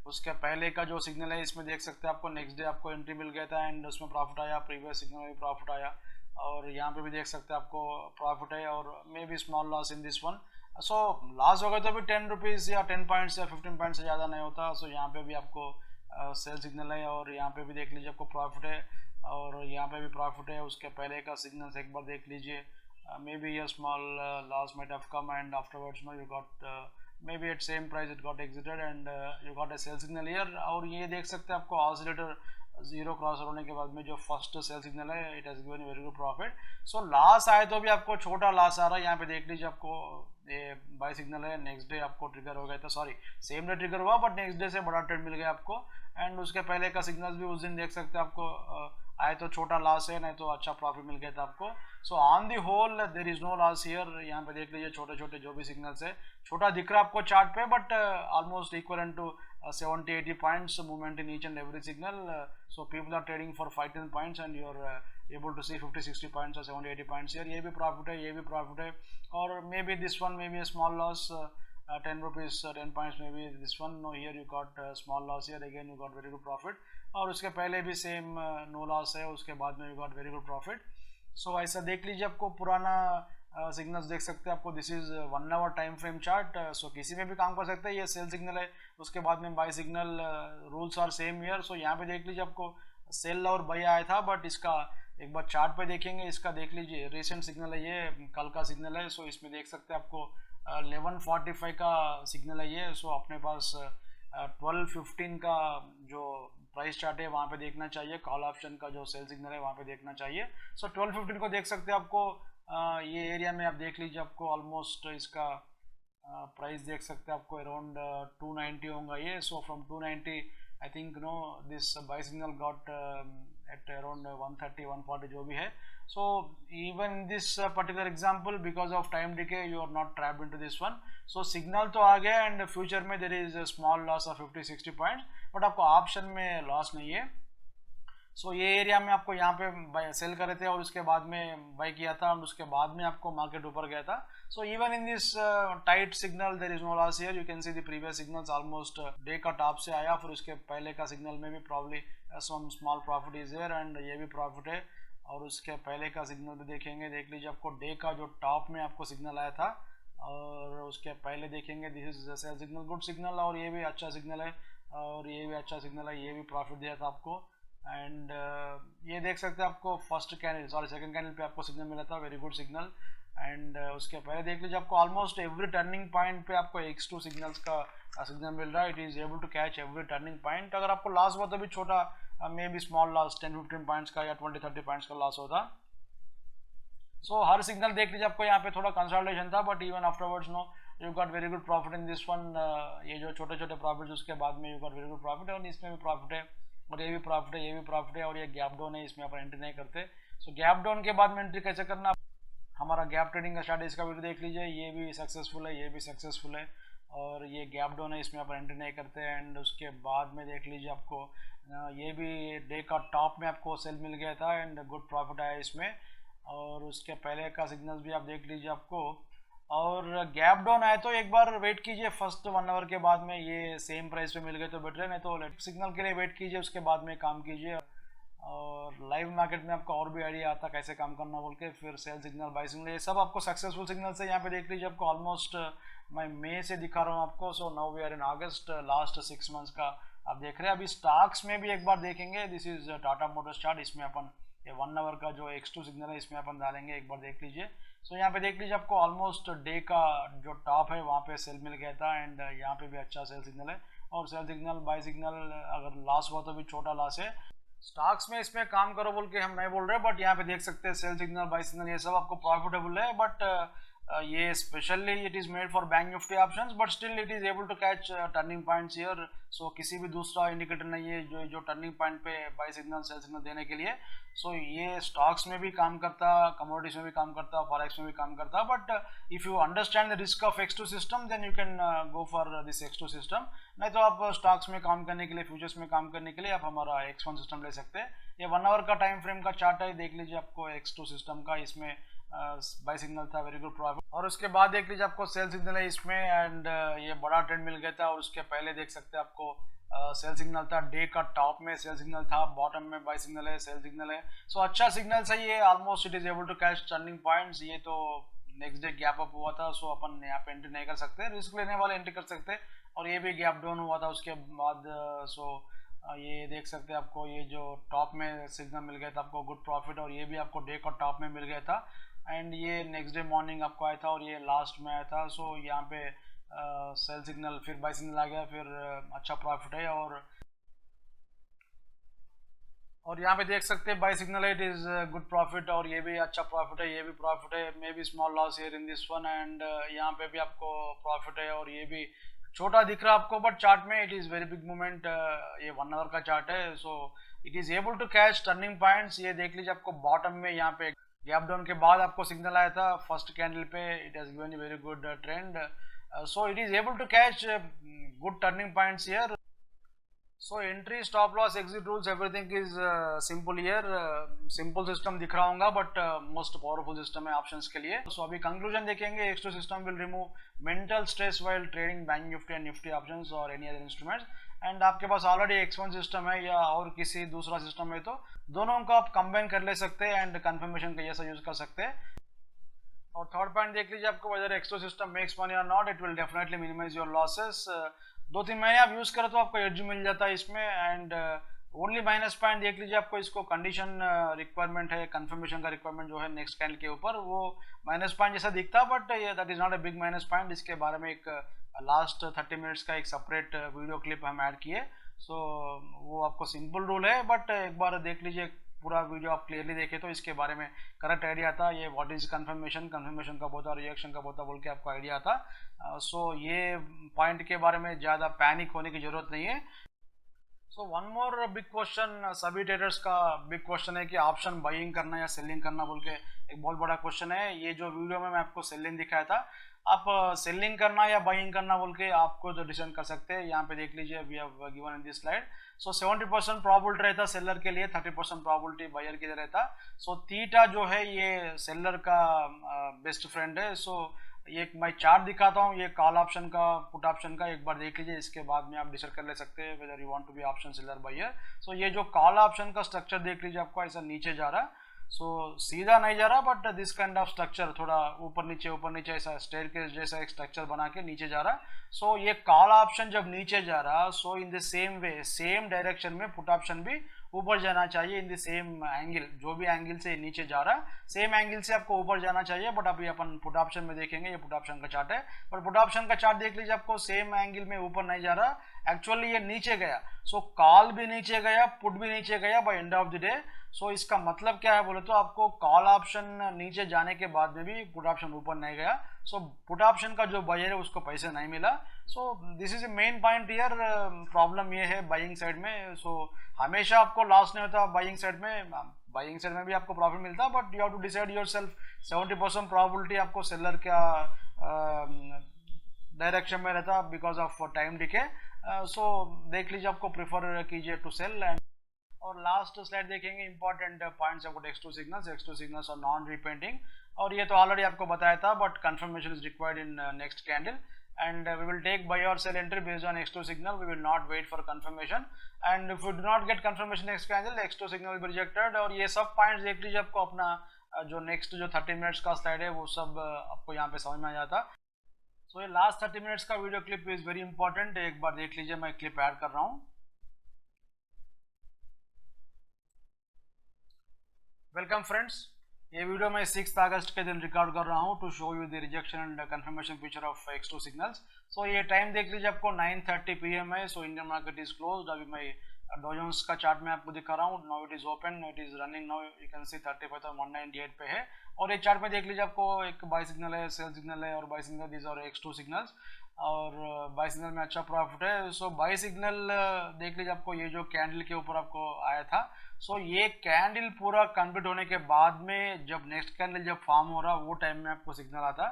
उसके पहले का जो सिग्नल है इसमें देख सकते हैं आपको नेक्स्ट डे आपको एंट्री मिल गया था, एंड उसमें प्रॉफिट आया, प्रीवियस सिग्नल में भी प्रॉफिट आया, और यहाँ पे भी देख सकते हैं आपको प्रॉफिट है, और may be small loss in this one. So loss हो गए तो भी 10 रुपीज़ या 10 पॉइंट्स या 15 पॉइंट्स से ज़्यादा नहीं होता। सो यहाँ पे भी आपको सेल सिग्नल है, और यहाँ पे भी देख लीजिए आपको प्रॉफिट है, और यहाँ पे भी प्रॉफिट है। उसके पहले का सिग्नल एक बार देख लीजिए, may be a small loss might have come, and afterwards you got maybe at same price it got exited, and you got a sell signal here। और ये देख सकते हैं आपको ऑसिलेटर जीरो क्रॉस होने के बाद में जो फर्स्ट सेल सिग्नल है, it has given very good profit. So loss आए तो भी आपको छोटा लॉस आ रहा है, यहाँ पे देख लीजिए आपको ये बाय सिग्नल है, नेक्स्ट डे आपको ट्रिगर हो गया था, सॉरी सेम डे ट्रिगर हुआ, बट नेक्स्ट डे से बड़ा ट्रेड मिल गया आपको। एंड उसके पहले का सिग्नल भी उस दिन देख सकते हैं आपको आए तो छोटा लॉस है, नहीं तो अच्छा प्रॉफिट मिल गया था आपको। So on the whole there is no loss here. यहाँ पे देख लीजिए छोटे छोटे जो भी सिग्नल्स है, छोटा दिख रहा है आपको चार्ट पे, but almost equal to 70-80 points movement in each and every signal. So people are trading for 5-10 points, and you are able to see 50-60 points or 70-80 points here। ये भी प्रॉफिट है, ये भी प्रॉफिट है, और maybe this one maybe a small loss 10 rupees 10 points maybe this one. No here you got small loss here, again you got very good profit, और उसके पहले भी सेम नो लॉस है, उसके बाद में you got very good profit. So ऐसा देख लीजिए, आपको पुराना सिग्नल्स देख सकते हैं आपको, this is 1 hour time frame chart. So किसी में भी काम कर सकते हैं, ये सेल सिग्नल है, उसके बाद में buy signal, rules are same here. So यहाँ पे देख लीजिए आपको सेल और बाय आया था, बट इसका एक बार चार्ट पे देखेंगे, इसका देख लीजिए रिसेंट सिग्नल है, ये कल का सिग्नल है। सो इसमें देख सकते हैं आपको 11:45 का सिग्नल है ये। सो अपने पास 12:15 का जो प्राइस चार्ट है वहाँ पे देखना चाहिए, कॉल ऑप्शन का जो सेल सिग्नल है वहाँ पे देखना चाहिए। सो 12:15 को देख सकते हैं आपको, ये एरिया में आप देख लीजिए, आपको ऑलमोस्ट इसका प्राइस देख सकते हैं आपको अराउंड 290 होगा ये। So from 290 I think no this buy signal got at around 130-140 जो भी है। So even in this particular example, because of time decay you are not trapped into this one। So signal तो आ गया, and future में there is a small loss of 50-60 points, but आपको ऑप्शन में लॉस नहीं है। सो ये एरिया में आपको यहाँ पे बाय सेल करे थे, और उसके बाद में बाय किया था, और उसके बाद में आपको मार्केट ऊपर गया था। So even in this tight signal there is no loss here. You can see the previous signals almost day का टॉप से आया, फिर उसके पहले का सिग्नल में भी probably some small profit is here, and ये भी प्रॉफिट है। और उसके पहले का सिग्नल भी देखेंगे, देख लीजिए आपको डे का जो टॉप में आपको सिग्नल आया था, और उसके पहले देखेंगे this is sell signal, good signal, और ये भी अच्छा सिग्नल है, और ये भी अच्छा सिग्नल है, ये भी प्रॉफिट दिया था आपको। एंड ये देख सकते हैं आपको first candle, sorry second candle पे आपको सिग्नल मिला था, वेरी गुड सिग्नल। एंड उसके पहले देख लीजिए आपको ऑलमोस्ट एवरी टर्निंग पॉइंट पे आपको X2 सिग्नल्स का सिग्नल मिल रहा है। It is able to catch every turning point. अगर आपको लॉस हुआ तो भी छोटा, may be small loss 10-15 points का या 20-30 पॉइंट्स का लॉस होता। सो हर सिग्नल देख लीजिए, आपको यहाँ पे थोड़ा कंसल्टेशन था, but even afterwards no you got very good profit in this one. ये जो छोटे छोटे प्रॉफिट उसके बाद में you got very good profit है, और इसमें भी प्रॉफिट है, और ये भी प्रॉफिट है, ये भी प्रॉफिट है, और ये गैप डाउन है, इसमें अपन एंट्री नहीं करते। सो गैप डाउन के बाद में एंट्री कैसे करना, हमारा गैप ट्रेडिंग का स्टार्ट है, इसका वीडियो देख लीजिए, ये भी सक्सेसफुल है, ये भी सक्सेसफुल है, और ये गैप डाउन है, इसमें अपन एंट्री नहीं करते। एंड उसके बाद में देख लीजिए आपको ये भी डे का टॉप में आपको सेल मिल गया था, एंड गुड प्रॉफिट आया इसमें। और उसके पहले का सिग्नल भी आप देख लीजिए, आपको और गैप डाउन आए तो एक बार वेट कीजिए, फर्स्ट 1 आवर के बाद में ये सेम प्राइस पे मिल गए तो बेटर है, नहीं तो सिग्नल के लिए वेट कीजिए, उसके बाद में काम कीजिए। और लाइव मार्केट में आपको और भी आइडिया आता कैसे काम करना बोल के, फिर सेल सिग्नल, बाय सिग्नल, ये सब आपको सक्सेसफुल सिग्नल से यहाँ पे देख लीजिए। आपको ऑलमोस्ट मैं मई से दिखा रहा हूँ आपको, so now we are in August, last 6 months का आप देख रहे हैं। अभी स्टॉक्स में भी एक बार देखेंगे, this is Tata Motors chart, इसमें अपन ये 1 आवर का जो X2 सिग्नल है इसमें अपन डालेंगे, एक बार देख लीजिए। सो यहाँ पे देख लीजिए आपको ऑलमोस्ट डे का जो टॉप है वहाँ पे सेल मिल गया था, एंड यहाँ पे भी अच्छा सेल सिग्नल है। और सेल सिग्नल बाय सिग्नल अगर लॉस हुआ तो भी छोटा लॉस है। स्टॉक्स में इसमें काम करो बोल के हम नहीं बोल रहे, बट यहाँ पे देख सकते हैं सेल सिग्नल, बाय सिग्नल, ये सब आपको प्रॉफिटेबल है। बट ये specially it is made for bank Nifty options, but still it is able to catch turning points here. So किसी भी दूसरा इंडिकेटर नहीं है जो टर्निंग पॉइंट पे बाय सिग्नल सेल सिग्नल देने के लिए। सो ये स्टॉक्स में भी काम करता, कमोडिटीज में भी काम करता, फॉरेक्स में भी काम करता। But if you understand the risk of X2 system then you can go for this X2 system. नहीं तो आप स्टॉक्स में काम करने के लिए, फ्यूचर्स में काम करने के लिए आप हमारा X1 सिस्टम ले सकते हैं। ये 1 आवर का टाइम फ्रेम का चार्ट है, देख लीजिए आपको X2 सिस्टम का, इसमें बाय सिग्नल था, वेरी गुड प्रॉफिट। और उसके बाद देख लीजिए आपको सेल सिग्नल है इसमें, एंड ये बड़ा ट्रेंड मिल गया था। और उसके पहले देख सकते हैं आपको सेल सिग्नल था, डे का टॉप में सेल सिग्नल था, बॉटम में बाय सिग्नल है, सेल सिग्नल है। सो अच्छा सिग्नल सही है, almost it is able to catch turning points. ये तो नेक्स्ट डे गैप अप हुआ था, सो अपन यहाँ पे एंट्री नहीं कर सकते, रिस्क लेने वाले एंट्री कर सकते। और ये भी गैप डाउन हुआ था उसके बाद, सो ये देख सकते हैं आपको, ये जो टॉप में सिग्नल मिल गया था आपको, गुड प्रॉफिट। और ये भी आपको डे का टॉप में मिल गया था, एंड ये नेक्स्ट डे मॉर्निंग आपको आया था, और ये लास्ट में आया था। सो यहाँ पे सेल सिग्नल, फिर बाय सिग्नल आ गया, फिर अच्छा प्रॉफिट है। और यहाँ पे देख सकते हैं बाय सिग्नल है, इट इज गुड प्रॉफिट, और ये भी अच्छा प्रॉफिट है, ये भी प्रॉफिट है, may be small loss here in this one, and यहाँ पे भी आपको प्रॉफिट है। और ये भी छोटा दिख रहा है आपको, बट चार्ट में it is very big movement. ये 1 आवर का चार्ट है, so it is able to catch turning points. ये देख लीजिए आपको बॉटम में यहाँ पे गैप डाउन के बाद आपको सिग्नल आया था फर्स्ट कैंडल पे, it has given a very good trend. So it is able to catch good turning points here. So entry, stop loss, exit rules, everything is simple here. Simple system दिख रहा होगा, बट मोस्ट पावरफुल सिस्टम है ऑप्शंस के लिए। सो अभी कंक्लूजन देखेंगे, X2 system will remove mental stress while trading bank Nifty and Nifty options और एनी अदर इंस्ट्रूमेंट्स। एंड आपके पास ऑलरेडी X1 सिस्टम है या और किसी दूसरा सिस्टम है तो दोनों को आप कंबाइन कर ले सकते हैं, एंड कंफर्मेशन का जैसा यूज कर सकते हैं। और थर्ड पॉइंट देख लीजिए आपको, whether X2 system makes money और not, it will definitely minimise your losses. 2-3 महीने आप यूज करो तो आपको एज मिल जाता है इसमें। एंड ओनली माइनस पॉइंट देख लीजिए आपको, इसको कंडीशन रिक्वायरमेंट है, कंफर्मेशन का रिक्वायरमेंट जो है नेक्स्ट कैंडल के ऊपर, वो माइनस पॉइंट जैसा दिखता है, but that is not a big minus point. इसके बारे में एक लास्ट 30 मिनट्स का एक सेपरेट वीडियो क्लिप हम ऐड किए। सो वो आपको सिंपल रूल है, बट एक बार देख लीजिए पूरा वीडियो, आप क्लियरली देखें तो इसके बारे में करेक्ट आइडिया आता। ये व्हाट इज कंफर्मेशन, कंफर्मेशन कब होता, रिएक्शन कब होता बोल के आपको आइडिया आता। सो ये पॉइंट के बारे में ज़्यादा पैनिक होने की जरूरत नहीं है। So one more big question, सभी ट्रेडर्स का बिग क्वेश्चन है कि ऑप्शन बाइंग करना या सेलिंग करना बोल के, एक बहुत बड़ा क्वेश्चन है। ये जो वीडियो में मैं आपको सेलिंग दिखाया था, आप सेलिंग करना या बाइंग करना बोल के आपको जो डिसीजन कर सकते हैं। यहाँ पे देख लीजिए, we have given in this slide. So 70% probability रहता सेलर के लिए, 30% प्रोबेबिलिटी बायर के लिए रहता। सो थीटा जो है ये सेलर का बेस्ट फ्रेंड है। सो एक मैं चार्ट दिखाता हूँ, ये कॉल ऑप्शन का, पुट ऑप्शन का, एक बार देख लीजिए, इसके बाद में आप डिसाइड कर ले सकते हैं whether you want to be option seller buyer. So ये जो कॉल ऑप्शन का स्ट्रक्चर देख लीजिए आपको, ऐसा नीचे जा रहा, सो सीधा नहीं जा रहा, but this kind of structure थोड़ा ऊपर नीचे ऐसा स्टेयरकेस जैसा एक स्ट्रक्चर बना के नीचे जा रहा। सो ये कॉल ऑप्शन जब नीचे जा रहा, so in the same way, same direction में पुट ऑप्शन भी ऊपर जाना चाहिए, इन द सेम एंगल, जो भी एंगल से नीचे जा रहा सेम एंगल से आपको ऊपर जाना चाहिए। बट अभी अपन पुट ऑप्शन में देखेंगे, ये पुट ऑप्शन का चार्ट है, पर पुट ऑप्शन का चार्ट देख लीजिए आपको, सेम एंगल में ऊपर नहीं जा रहा, एक्चुअली ये नीचे गया। सो कॉल भी नीचे गया, पुट भी नीचे गया by end of the day. So इसका मतलब क्या है बोले तो, आपको कॉल ऑप्शन नीचे जाने के बाद में भी पुट ऑप्शन ऊपर नहीं गया। सो पुट ऑप्शन का जो बायर है उसको पैसे नहीं मिला। सो this is A main point here. Problem ये है बाइंग साइड में। सो हमेशा आपको लॉस नहीं होता बाइंग साइड में, बाइंग साइड में भी आपको प्रॉफिट मिलता, but you have to decide yourself. 70% probability आपको सेलर का डायरेक्शन में रहता because of time decay. So देख लीजिए, आपको प्रिफर कीजिए टू सेल। एंड और लास्ट स्लाइड देखेंगे important points about X2 signals और नॉन रिपेंटिंग, और ये तो ऑलरेडी आपको बताया था, but confirmation is required in next candle and we will take buy or sell entry based on X2 signal. We will not wait for confirmation, and if we do not get confirmation next candle, X2 signal will be rejected. और ये सब पॉइंट्स देख लीजिए, आपको अपना जो नेक्स्ट जो 30 मिनट्स का स्लाइड है वो सब आपको यहाँ पे समझ में आ जाता। सो ये लास्ट 30 मिनट्स का video clip is very important, एक बार देख लीजिए, मैं क्लिप ऐड कर रहा हूँ। वेलकम फ्रेंड्स, ये वीडियो मैं 6 अगस्त के दिन रिकॉर्ड कर रहा हूँ to show you the rejection and confirmation feature of X2 signals. So ये टाइम देख लीजिए, आपको 9:30 PM है। So Indian market is closed. अभी मैं डॉ जोन्स का चार्ट में आपको दिखा रहा हूँ। Now it is open, it is running now, you can सी 35,198 पे है। और ये चार्ट में देख लीजिए, आपको एक बाय सिग्नल है, सेल सिग्नल है, और बाय सिग्नल दिस और X2 सिग्नल्स, और बाय सिग्नल में अच्छा प्रॉफिट है। सो बाय सिग्नल देख लीजिए, आपको ये जो कैंडल के ऊपर आपको आया था, सो ये कैंडल पूरा कंप्लीट होने के बाद में जब नेक्स्ट कैंडल जब फॉर्म हो रहा वो टाइम में आपको सिग्नल आता।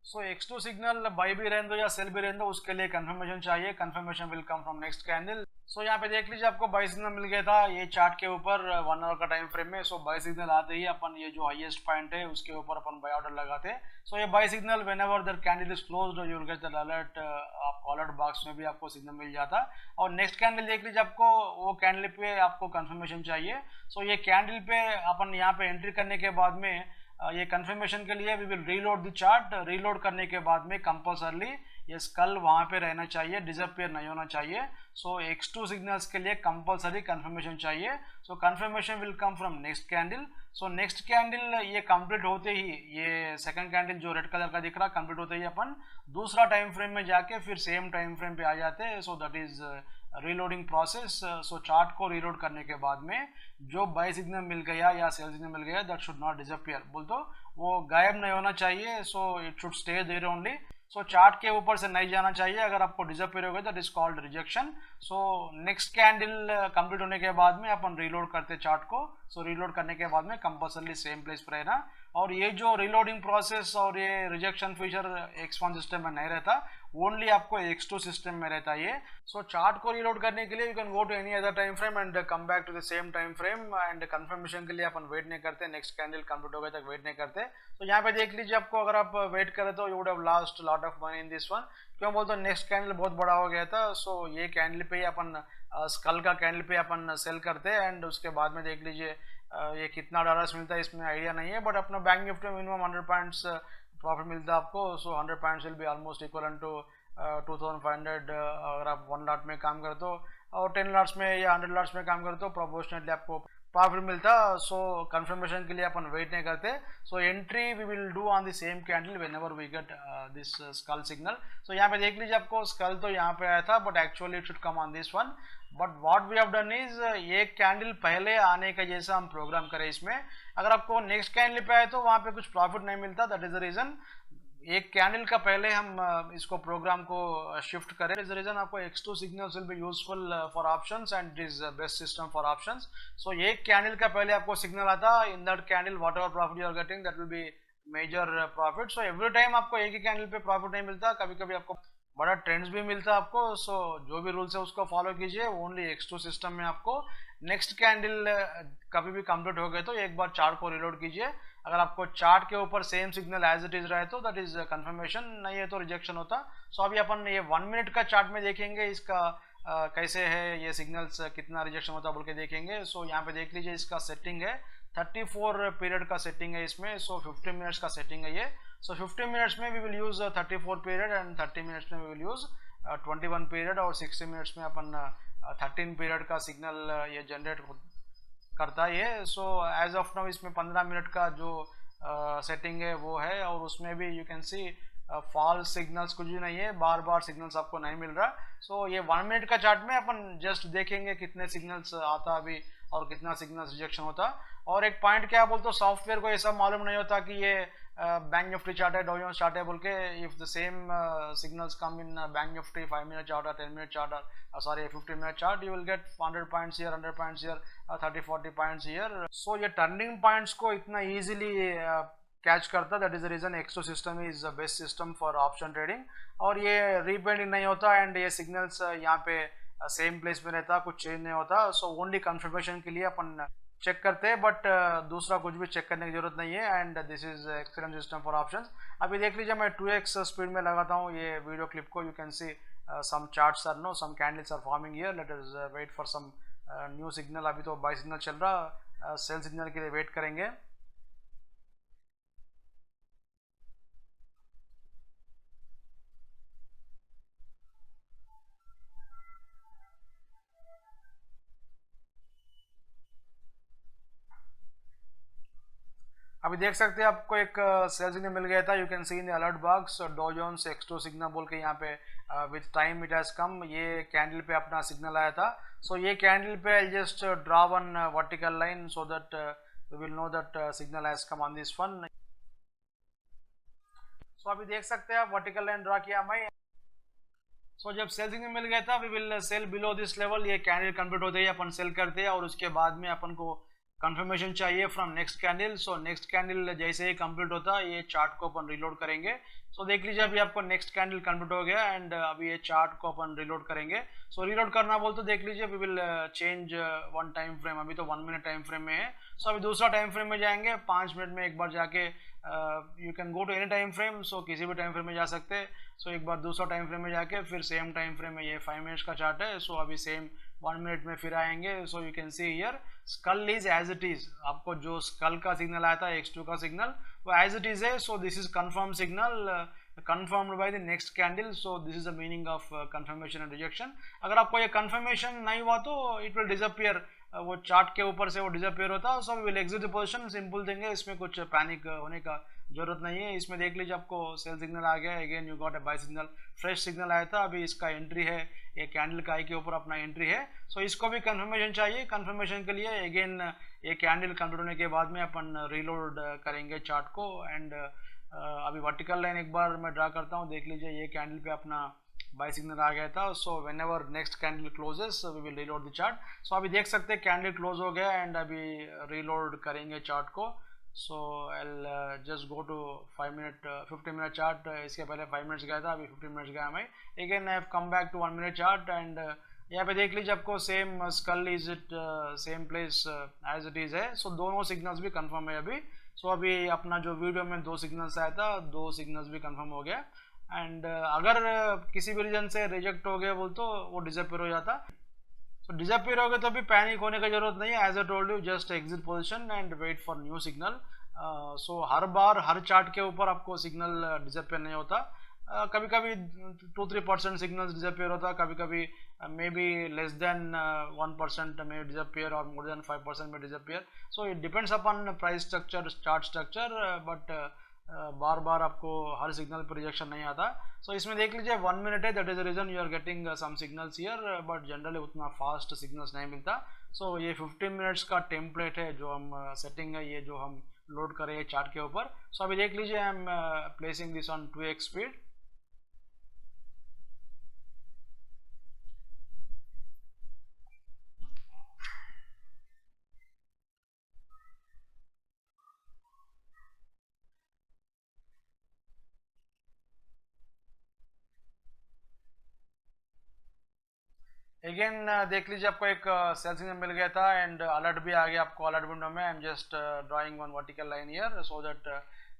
सो X2 सिग्नल बाय भी रहने दो या सेल भी रहने दो, उसके लिए कंफर्मेशन चाहिए। Confirmation will come from next candle. So यहाँ पे देख लीजिए, आपको बाय सिग्नल मिल गया था ये चार्ट के ऊपर 1 आवर का टाइम फ्रेम में। सो बाय सिग्नल आते ही अपन ये जो हाईएस्ट पॉइंट है उसके ऊपर अपन बाय ऑर्डर लगाते। सो ये buy signal whenever the candle is closed you will get the alert, आपको अलर्ट बॉक्स में भी आपको सिग्नल मिल जाता। और नेक्स्ट कैंडल देख लीजिए, आपको वो कैंडल पे आपको कंफर्मेशन चाहिए। सो ये कैंडल पे अपन यहाँ पे एंट्री करने के बाद में ये कंफर्मेशन के लिए we will reload the chart. Reload करने के बाद में कंपल्सरली ये स्कल वहाँ पे रहना चाहिए, डिसअपियर नहीं होना चाहिए। सो X2 सिग्नल्स के लिए कंपल्सरी कंफर्मेशन चाहिए। So confirmation will come from next candle. So next candle ये कंप्लीट होते ही, ये सेकंड कैंडल जो रेड कलर का दिख रहा कंप्लीट होते ही अपन दूसरा टाइम फ्रेम में जाके फिर सेम टाइम फ्रेम पे आ जाते हैं। सो that is reloading process. So chart को रीलोड करने के बाद में जो बाय सिग्नल मिल गया या सेल सिग्नल मिल गया, दैट शुड नॉट डिसअपियर, बोल तो वो गायब नहीं होना चाहिए। So it should stay there only. So chart के ऊपर से नहीं जाना चाहिए। अगर आपको डिसअपियर हो गया that is called rejection. So next candle complete होने के बाद में अपन रीलोड करते चार्ट को। सो रीलोड करने के बाद में कंपल्सरली सेम प्लेस पर रहना। और ये जो रीलोडिंग प्रोसेस और ये रिजेक्शन फीचर X1 सिस्टम में नहीं रहता, ओनली आपको X2 सिस्टम में रहता है ये। सो चार्ट को रीलोड करने के लिए you can go to any other time frame and come back to the same time frame. And confirmation के लिए अपन वेट नहीं करते, नेक्स्ट कैंडल कंप्लीट हो गए तक वेट नहीं करते। तो यहाँ पे देख लीजिए, आपको अगर आप वेट करें तो you would have lost lot of money in this one. क्यों बोलते हो, नेक्स्ट कैंडल बहुत बड़ा हो गया था। सो ये कैंडल पे ही अपन स्कल का कैंडल पे अपन सेल करते हैं। एंड उसके बाद में देख लीजिए ये कितना डॉलर्स मिलता है इसमें आइडिया नहीं है, बट अपना बैंक निफ्टी में मिनिमम 100 पॉइंट्स प्रॉफिट मिलता है आपको। So 100 points will be almost equal to 2500। अगर आप 1 लॉट में काम करते हो और 10 लॉट्स में या 100 लॉट्स में काम करते हो, प्रोपोर्शनेटली आपको प्रॉफिट मिलता। सो कंफर्मेशन के लिए अपन वेट नहीं करते। So entry we will do on the same candle whenever we get this skull signal. So यहाँ पे देख लीजिए, आपको स्कल तो यहाँ पे आया था, but actually it should come on this one. But what we have done is, ये कैंडल पहले आने का जैसा हम प्रोग्राम करें इसमें। अगर आपको नेक्स्ट कैंडल पे आए तो वहाँ पे कुछ प्रॉफिट नहीं मिलता। दैट इज द रीजन एक कैंडल का पहले हम इसको प्रोग्राम को शिफ्ट करें। इज द रीजन आपको X2 signals will be useful for options and it is best system for options. So ये कैंडल का पहले आपको सिग्नल आता, in that candle whatever profit you are getting that will be major profit. So every time आपको एक ही कैंडल पे प्रॉफिट नहीं मिलता, कभी कभी आपको बड़ा ट्रेंड्स भी मिलता है आपको। सो जो भी रूल्स है उसको फॉलो कीजिए। ओनली X2 सिस्टम में आपको नेक्स्ट कैंडल कभी भी कंप्लीट हो गए तो एक बार चार्ट को रिलोड कीजिए। अगर आपको चार्ट के ऊपर same signal as it is रहे तो दैट इज कंफर्मेशन, नहीं है तो रिजेक्शन होता। सो अभी अपन ये 1 मिनट का चार्ट में देखेंगे इसका कैसे है ये सिग्नल्स, कितना रिजेक्शन होता बोल के देखेंगे। सो यहाँ पे देख लीजिए, इसका सेटिंग है 34 पीरियड का सेटिंग है इसमें। सो 15 मिनट्स का सेटिंग है ये। सो 15 मिनट्स में we will use 34 period and 30 minutes में वी विल यूज 21 पीरियड, और 60 मिनट्स में अपन 13 पीरियड का सिग्नल ये जनरेट करता है ये। सो एज ऑफ नाउ इसमें 15 मिनट का जो सेटिंग है वो है, और उसमें भी you can see false signals कुछ भी नहीं है, बार बार सिग्नल्स आपको नहीं मिल रहा। सो ये 1 मिनट का चार्ट में अपन जस्ट देखेंगे कितने सिग्नल्स आता अभी और कितना सिग्नल्स रिजेक्शन होता। और एक पॉइंट क्या बोलते हो, सॉफ्टवेयर को ये सब मालूम नहीं होता कि ये बैंक निफ्टी चार्ट है, डॉ जोन्स चार्ट है बोल के। If the same signals come in bank Nifty 5 minute chart और 10 मिनट चार्ट और sorry 15 minute chart, you will get 100 points here, 100 points here, 30-40 points here. So ये टर्निंग पॉइंट्स को इतना इजीली कैच करता, that is the reason X2 system is the best system for option trading. और ये रीपेंडिंग नहीं होता एंड ये सिग्नल्स यहाँ पे सेम प्लेस में रहता, कुछ चेंज नहीं होता। सो ओनली कंफर्मेशन के लिए अपन चेक करते हैं, बट दूसरा कुछ भी चेक करने की जरूरत नहीं है। And this is excellent system for options. अभी देख लीजिए मैं 2x स्पीड में लगाता हूँ ये वीडियो क्लिप को। You can see some charts are no, some candles are forming here. Let us wait for some new signal. अभी तो बाय सिग्नल चल रहा, सेल सिग्नल के लिए वेट करेंगे। अभी देख सकते हैं आपको एक सेल सिग्नल मिल गया था। You can C in the alert box डॉ जोन्स X2 सिग्नल बोल के यहाँ पे with time it has come, ये कैंडल पे अपना सिग्नल आया था। सो ये कैंडल पे I just draw one vertical line so that we will know that signal has come on this one. So अभी देख सकते हैं आप वर्टिकल लाइन ड्रा किया मैं। सो जब सेल सिग्नल मिल गया था, we will sell below this level. ये कैंडल कंप्लीट होते ही अपन सेल करते हैं और उसके बाद में अपन को कंफर्मेशन चाहिए from next candle. So next candle जैसे ही कंप्लीट होता है ये चार्ट को अपन रिलोड करेंगे। सो देख लीजिए अभी आपको नेक्स्ट कैंडल कंप्लीट हो गया एंड अभी ये चार्ट को अपन रिलोड करेंगे। सो रिलोड करना बोल तो देख लीजिए we will change one time frame. अभी तो 1 मिनट टाइम फ्रेम में है। सो अभी दूसरा टाइम फ्रेम में जाएंगे। 5 मिनट में एक बार जाके you can go to any time frame. So किसी भी टाइम फ्रेम में जा सकते हैं। सो एक बार दूसरा टाइम फ्रेम में जाके फिर सेम टाइम फ्रेम में, ये 5 मिनट्स का चार्ट है। सो अभी सेम 1 मिनट में फिर आएंगे। So you can see here skull is as it is. आपको जो स्कल का सिग्नल आया था X2 का सिग्नल वो एज इट इज है। सो this is confirm signal confirmed by the next candle. So this is the meaning of confirmation and rejection. अगर आपको ये confirmation नहीं हुआ तो it will disappear, वो चार्ट के ऊपर से वो डिसअपियर होता है। So we will exit the position. Simple thing है, इसमें कुछ पैनिक होने का जरूरत नहीं है। इसमें देख लीजिए आपको सेल सिग्नल आ गया, again you got a buy signal, fresh signal आया था। अभी इसका एंट्री है, ये कैंडल का आई के ऊपर अपना एंट्री है। सो इसको भी कंफर्मेशन चाहिए। कंफर्मेशन के लिए अगेन ये कैंडल कंप्लीट होने के बाद में अपन रिलोड करेंगे चार्ट को। एंड अभी वर्टिकल लाइन एक बार मैं ड्रा करता हूँ। देख लीजिए ये कैंडल पे अपना बाय सिग्नल आ गया था। So whenever next candle closes we will reload the chart. So अभी देख सकते हैं कैंडल क्लोज हो गया एंड अभी रीलोड करेंगे चार्ट को। So I just go to 5 minute 15 minute chart. इसके पहले 5 मिनट्स गया था, अभी 15 मिनट्स गया मैं। Again I have come back to 1 minute chart and यहाँ पे देख लीजिए आपको same skull is it same place as it is है। सो दोनों सिग्नल्स भी कंफर्म है अभी। सो अभी अपना जो वीडियो में 2 सिग्नल्स आया था, 2 सिग्नल्स भी कंफर्म हो गया। एंड अगर किसी भी रीजन से रिजेक्ट हो गया बोल तो वो डिसअपियर हो जाता। सो डिसअपियर हो गया तो अभी पैनिक होने की जरूरत नहीं है। As I told you just exit position and wait for new signal. So हर बार हर चार्ट के ऊपर आपको सिग्नल डिसअपियर नहीं होता। कभी कभी 2-3% सिग्नल्स डिसअपियर होता, कभी कभी मे बी लेस देन 1% में डिसअपियर और मोर देन 5% में disappear. So it depends upon price structure, chart structure, but बार बार आपको हर सिग्नल पर रिजेक्शन नहीं आता। सो इसमें देख लीजिए 1 मिनट है, that is the reason you are getting some signals here, but generally उतना फास्ट सिग्नल्स नहीं मिलता। सो ये 15 मिनट्स का टेम्पलेट है जो हम सेटिंग है, ये जो हम लोड करें चार्ट के ऊपर। सो अभी देख लीजिए I am placing this on 2x speed. Again देख लीजिए आपको एक सेल सिग्नल मिल गया था एंड अलर्ट भी आ गया आपको अलर्ट विंडो में। I am just drawing one vertical line here so that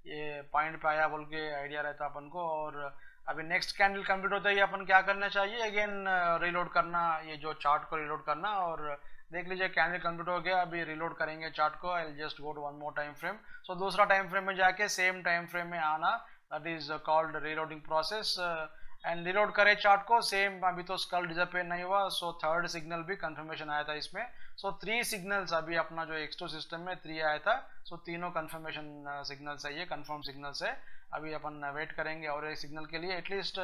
ये पॉइंट पे आया बोल के आइडिया रहता अपन को। और अभी नेक्स्ट कैंडल कंप्लीट होता है अपन क्या करना चाहिए, अगेन रिलोड करना, ये जो चार्ट को रिलोड करना। और देख लीजिए कैंडल कंप्लीट हो गया, अभी रिलोड करेंगे चार्ट को। I just go to 1 more time frame. So दूसरा टाइम फ्रेम में जाके सेम टाइम फ्रेम में आना, that is called reloading process. And reload करे चार्ट को सेम। अभी तो स्कल डिसअपियर नहीं हुआ। सो थर्ड सिग्नल भी कंफर्मेशन आया था इसमें। सो 3 सिग्नल्स अभी अपना जो X2 सिस्टम में 3 आया था। सो तीनों कंफर्मेशन सिग्नल्स है, ये कंफर्म सिग्नल्स है। अभी अपन वेट करेंगे और एक सिग्नल के लिए, एटलीस्ट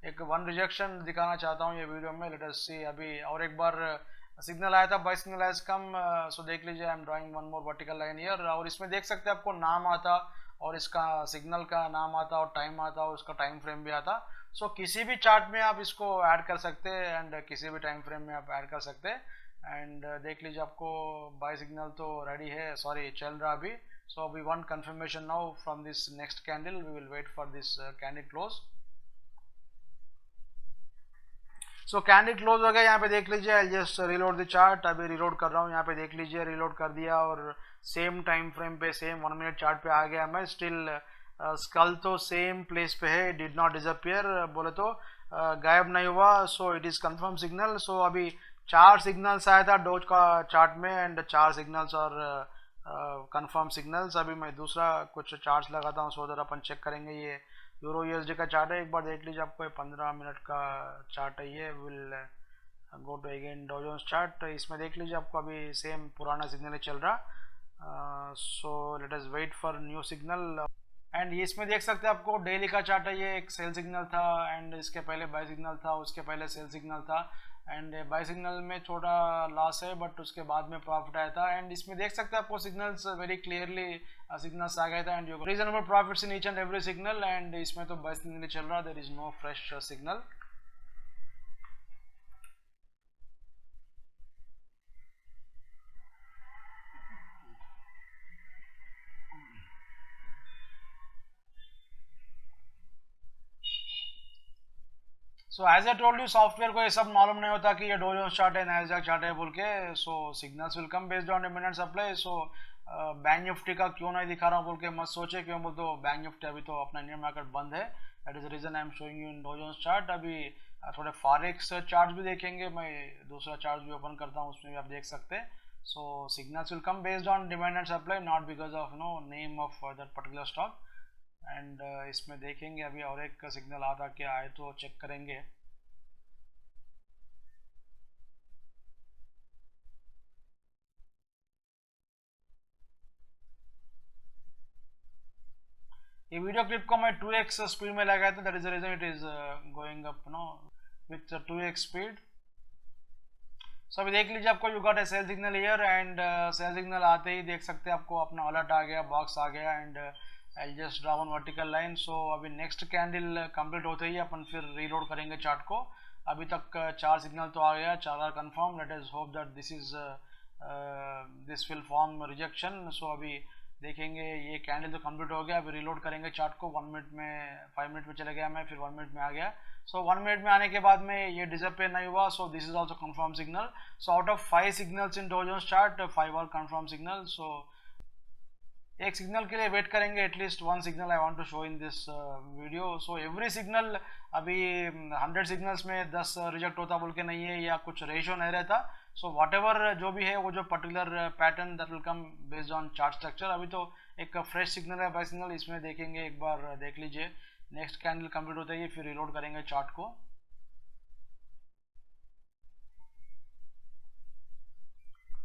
एक 1 रिजेक्शन दिखाना चाहता हूँ ये वीडियो में। लेट अस सी अभी और एक बार सिग्नल आया था, बाय सिग्नल हैज कम। सो देख लीजिए आई am drawing 1 more vertical line here. और इसमें देख सकते हैं आपको नाम आता और इसका सिग्नल का नाम आता और टाइम आता और उसका टाइम फ्रेम भी आता। सो किसी भी चार्ट में आप इसको ऐड कर सकते हैं एंड किसी भी टाइम फ्रेम में आप ऐड कर सकते हैं। एंड देख लीजिए आपको बाय सिग्नल तो रेडी है, सॉरी चल रहा अभी। So we want confirmation now from this next candle. We will wait for this candle close. So candle close हो गया, यहाँ पे देख लीजिए। I just reload the chart, अभी रिलोड कर रहा हूँ, यहाँ पे देख लीजिए रिलोड कर दिया और सेम टाइम फ्रेम पे सेम 1 मिनट चार्ट पे आ गया मैं। स्टिल स्कल तो सेम प्लेस पे है, डिड नॉट डिसअपियर, बोले तो गायब नहीं हुआ। So it is confirm signal. So अभी 4 सिग्नल्स आया था डोज का चार्ट में एंड 4 सिग्नल्स और कंफर्म सिग्नल्स। अभी मैं दूसरा कुछ चार्ट्स लगाता हूँ, सो अपन चेक करेंगे। ये यूरो यूएसडी का चार्ट है, एक बार देख लीजिए। आपको 15 मिनट का चार्ट है ये। विल गो टू अगेन डॉ जोन्स चार्ट। इसमें देख लीजिए आपको अभी सेम पुराना सिग्नल चल रहा। So let us wait for new signal. And इसमें देख सकते हैं आपको डेली का चार्ट है ये। एक सेल सिग्नल था एंड इसके पहले बाय सिग्नल था, उसके पहले सेल सिग्नल था एंड बाय सिग्नल में थोड़ा लॉस है बट उसके बाद में प्रॉफिट आया था। एंड इसमें देख सकते हैं आपको सिग्नल्स वेरी क्लियरली सिग्नल्स आ गए थे and reasonable profits in each and every signal. And इसमें तो बाय सिग्नल चल रहा, there is no fresh signal. So as I told you, software को ये सब मालूम नहीं होता कि ये डो जोन्स चार्ट है, नैस्डैक चार्ट है बोल के। So signals will come based on demand and supply. So bank Nifty का क्यों नहीं दिखा रहा हूँ बोल के मत सोचे, क्यों बोल तो बैंक निफ्टी अभी तो अपना इंडियन मार्केट बंद है। That is the reason I am showing you in Dow Jones chart. अभी थोड़े फॉरेक्स चार्ट भी देखेंगे, मैं दूसरा चार्ट भी ओपन करता हूँ, उसमें भी आप देख सकते हैं। So signals will come based on demand and supply, not because of no name of that particular stock. And इसमें देखेंगे अभी और एक सिग्नल आता क्या आए तो चेक करेंगे। ये वीडियो क्लिप को मैं 2x स्पीड में लगाया था, that is the reason it is going up no with 2x speed. So अभी देख लीजिए आपको you got a sell signal here and sell signal आते ही देख सकते हैं आपको अपना अलर्ट आ गया, बॉक्स आ गया and I just draw one vertical line. So अभी नेक्स्ट कैंडल कंप्लीट होते ही अपन फिर रीलोड करेंगे चार्ट को। अभी तक 4 सिग्नल तो आ गया, 4 are confirm. Let us hope that this will form rejection. So अभी देखेंगे ये कैंडल तो कंप्लीट हो गया, अभी रीलोड करेंगे चार्ट को। 1 मिनट में 5 मिनट में चले गया मैं, फिर 1 मिनट में आ गया। सो 1 मिनट में आने के बाद में ये डिसअपियर नहीं हुआ। So this is also confirm signal. So out of 5 signals in Dow Jones chart, 5 are confirm signal. So एक सिग्नल के लिए वेट करेंगे, at least 1 signal I want to show in this video. So every signal, अभी 100 सिग्नल्स में 10 रिजेक्ट होता बोल के नहीं है, या कुछ रेशियो नहीं रहता। सो वॉट एवर जो भी है वो जो particular pattern that will come based on chart structure. अभी तो एक फ्रेश सिग्नल है बाय सिग्नल, इसमें देखेंगे एक बार देख लीजिए। नेक्स्ट कैंडल कंप्लीट होता है फिर रिलोड करेंगे चार्ट को।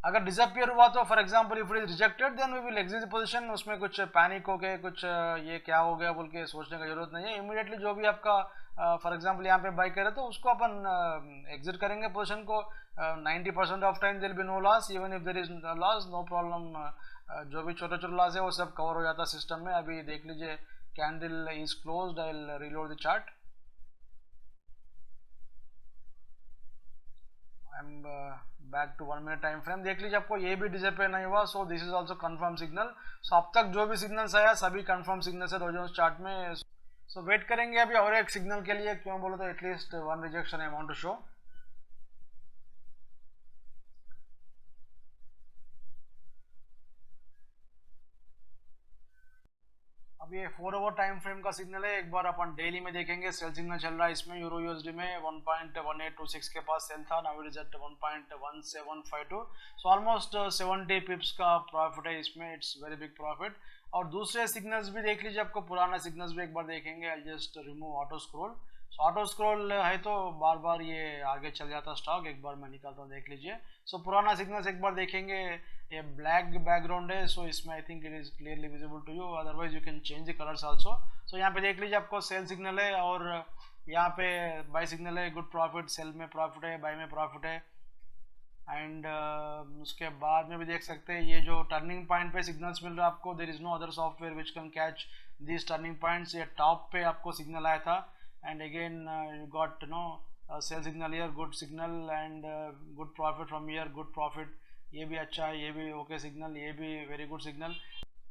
अगर डिसअपियर हुआ तो for example if it is rejected then we will exit position. उसमें कुछ पैनिक हो गए, कुछ ये क्या हो गया बोल के सोचने का जरूरत नहीं है। इमीडिएटली जो भी आपका फॉर एग्जांपल यहाँ पे बाई करे तो उसको अपन एग्जिट करेंगे पोजीशन को। 90% of time there will be no loss, even if there is loss no problem. जो भी छोटे छोटे लॉस है वो सब कवर हो जाता है सिस्टम में। अभी देख लीजिए candle is closed, I will reload the chart. I am back to 1 minute time frame. देख लीजिए आपको ये भी डिसअपियर नहीं हुआ। So this is also confirm signal. So अब तक जो भी सिग्नल्स आया सभी कंफर्म सिग्नल्स है डो जोन्स चार्ट में। सो वेट करेंगे अभी और एक सिग्नल के लिए, क्यों बोलो तो at least 1 rejection I want to show. अब ये 4 आवर टाइम फ्रेम का सिग्नल है। एक बार अपन डेली में देखेंगे, सेल सिग्नल चल रहा है इसमें यूरो यूएसडी में 1.1826 के पास सेल था, now it is at 1.1752। So almost 70 pips का प्रॉफिट है इसमें, इट्स वेरी बिग प्रॉफिट। और दूसरे सिग्नल्स भी देख लीजिए, आपको पुराना सिग्नल्स भी एक बार देखेंगे। I just remove auto scroll. So auto scroll है तो बार बार ये आगे चल जाता स्टॉक। एक बार मैं निकालता हूँ, देख लीजिए। सो पुराना सिग्नल्स एक बार देखेंगे। ये ब्लैक बैकग्राउंड है, सो इसमें I think it is clearly visible to you, otherwise you can change the colours also. So यहाँ पे देख लीजिए आपको सेल सिग्नल है और यहाँ पे बाय सिग्नल है। गुड प्रॉफिट, सेल में प्रॉफिट है, बाय में प्रॉफिट है। एंड उसके बाद में भी देख सकते हैं ये जो टर्निंग पॉइंट पे सिग्नल्स मिल रहा है आपको, there is no other software which can catch this turning points. ये टॉप पे आपको सिग्नल आया था and again you got no sell signal here, good signal and good profit from here, good profit. ये भी अच्छा है, ये भी ओके सिग्नल, ये भी वेरी गुड सिग्नल।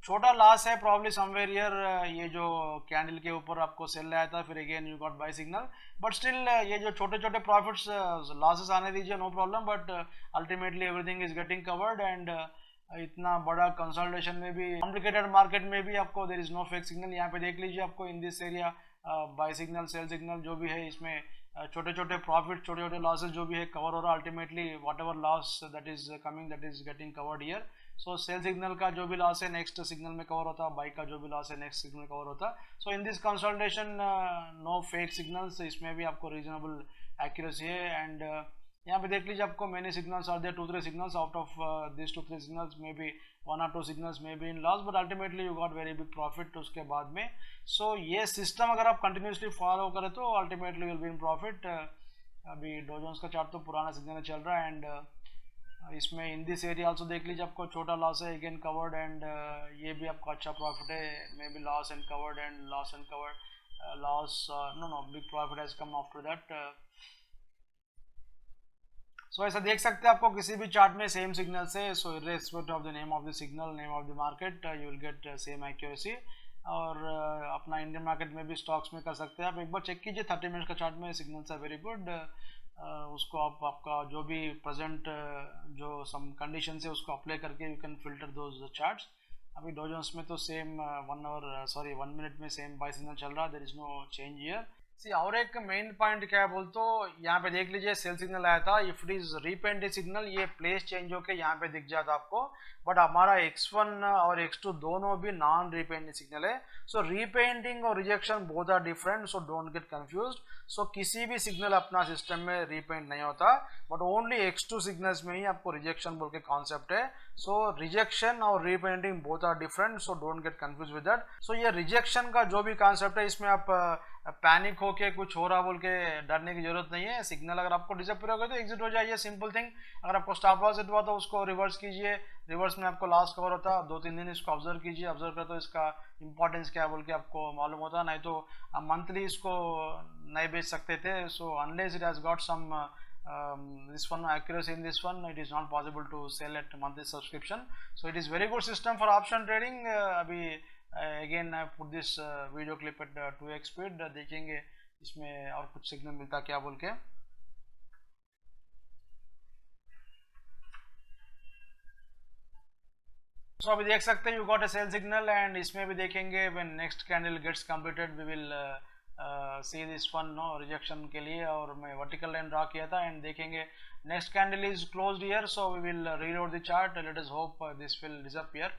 छोटा लॉस है प्रॉब्ली समवेयर ईयर, ये जो कैंडल के ऊपर आपको सेल आया था, फिर again you got buy signal, but still ये जो छोटे छोटे प्रॉफिट्स लॉसेस आने दीजिए, no problem, but ultimately everything is getting covered. And इतना बड़ा कंसोलिडेशन में भी, कॉम्प्लिकेटेड मार्केट में भी आपको there is no fake signal. यहाँ पे देख लीजिए आपको in this area buy signal sell signal जो भी है, इसमें छोटे छोटे प्रॉफिट छोटे छोटे लॉसेस जो भी है कवर हो रहा है, ultimately whatever loss that is coming that is getting covered here. So sell signal का जो भी लॉस है नेक्स्ट सिग्नल में कवर होता है, बाई का जो भी लॉस है नेक्स्ट सिग्नल में कवर होता है। So in this consolidation no fake signals, इसमें भी आपको रीजनेबल एक्यूरेसी है। एंड यहाँ पे देख लीजिए आपको many signals are there, 2-3 signals, out of this 2-3 signals may be 1 or 2 signals may be in loss, but ultimately you got very big profit उसके बाद में। सो ये सिस्टम अगर आप कंटिन्यूसली फॉलो करें तो ultimately will be in profit. अभी डॉ जोन्स का चार्ट तो पुराना सिग्नल चल रहा है, एंड इसमें इन दिस एरिया आल्सो देख लीजिए आपको छोटा लॉस है अगेन कवर्ड, एंड ये भी आपका अच्छा प्रॉफिट है, मे be loss and covered and loss and covered, loss no big profit has come after that. So ऐसा देख सकते हैं आपको किसी भी चार्ट में सेम सिग्नल से, so irrespective of the name of the signal, name of the market, you will get same accuracy. और अपना इंडियन मार्केट में भी स्टॉक्स में कर सकते हैं आप। एक बार चेक कीजिए 30 मिनट्स का चार्ट में सिग्नल्स आर वेरी गुड, उसको आप आपका जो भी प्रेजेंट जो सम कंडीशन है उसको अप्लाई करके you can filter those charts. अभी डॉ जोन्स में तो सेम 1 मिनट में सेम बाय सिग्नल चल रहा है, there is no change here. See और एक मेन पॉइंट क्या है बोल तो यहाँ पे देख लीजिए सेल सिग्नल आया था, if it is repainted signal ये प्लेस चेंज होके यहाँ पे दिख जाता आपको, बट हमारा x1 और x2 दोनों भी नॉन रीपेंटेड सिग्नल है। सो रीपेंटिंग और rejection both are different, so don't get confused. So किसी भी सिग्नल अपना सिस्टम में रीपेंट नहीं होता, बट ओनली x2 सिग्नल्स में ही आपको रिजेक्शन बोल के कॉन्सेप्ट है। सो रिजेक्शन और repainting both are different, so don't get confuse with that. So ये रिजेक्शन का जो भी कॉन्सेप्ट है इसमें आप पैनिक होके कुछ हो रहा बोल के डरने की जरूरत नहीं है। सिग्नल अगर आपको डिसअपीयर हो गया तो एग्जिट हो जाइए, सिंपल थिंग। अगर आपको स्टॉप लॉस हिट हुआ तो उसको रिवर्स कीजिए, रिवर्स में आपको लॉस कवर होता है, 2-3 दिन इसको ऑब्जर्व कीजिए, ऑब्जर्व कर तो इसका इंपॉर्टेंस क्या है बोल के आपको मालूम होता, नहीं तो मंथली इसको नहीं बेच सकते थे। So unless it has got some this one accuracy in this one, it is not possible to sell at monthly subscription. So it is very good system for option trading. अभी again I put this video clip at 2x speed, देखेंगे इसमें और कुछ सिग्नल मिलता क्या बोल के। So अभी देख सकते हैं you got a sell signal, and इसमें भी देखेंगे when next candle gets completed we will see this one no rejection के लिए, और मैं वर्टिकल लाइन ड्रा किया था, एंड देखेंगे next candle is closed here, so we will reload the chart, let us hope this will disappear.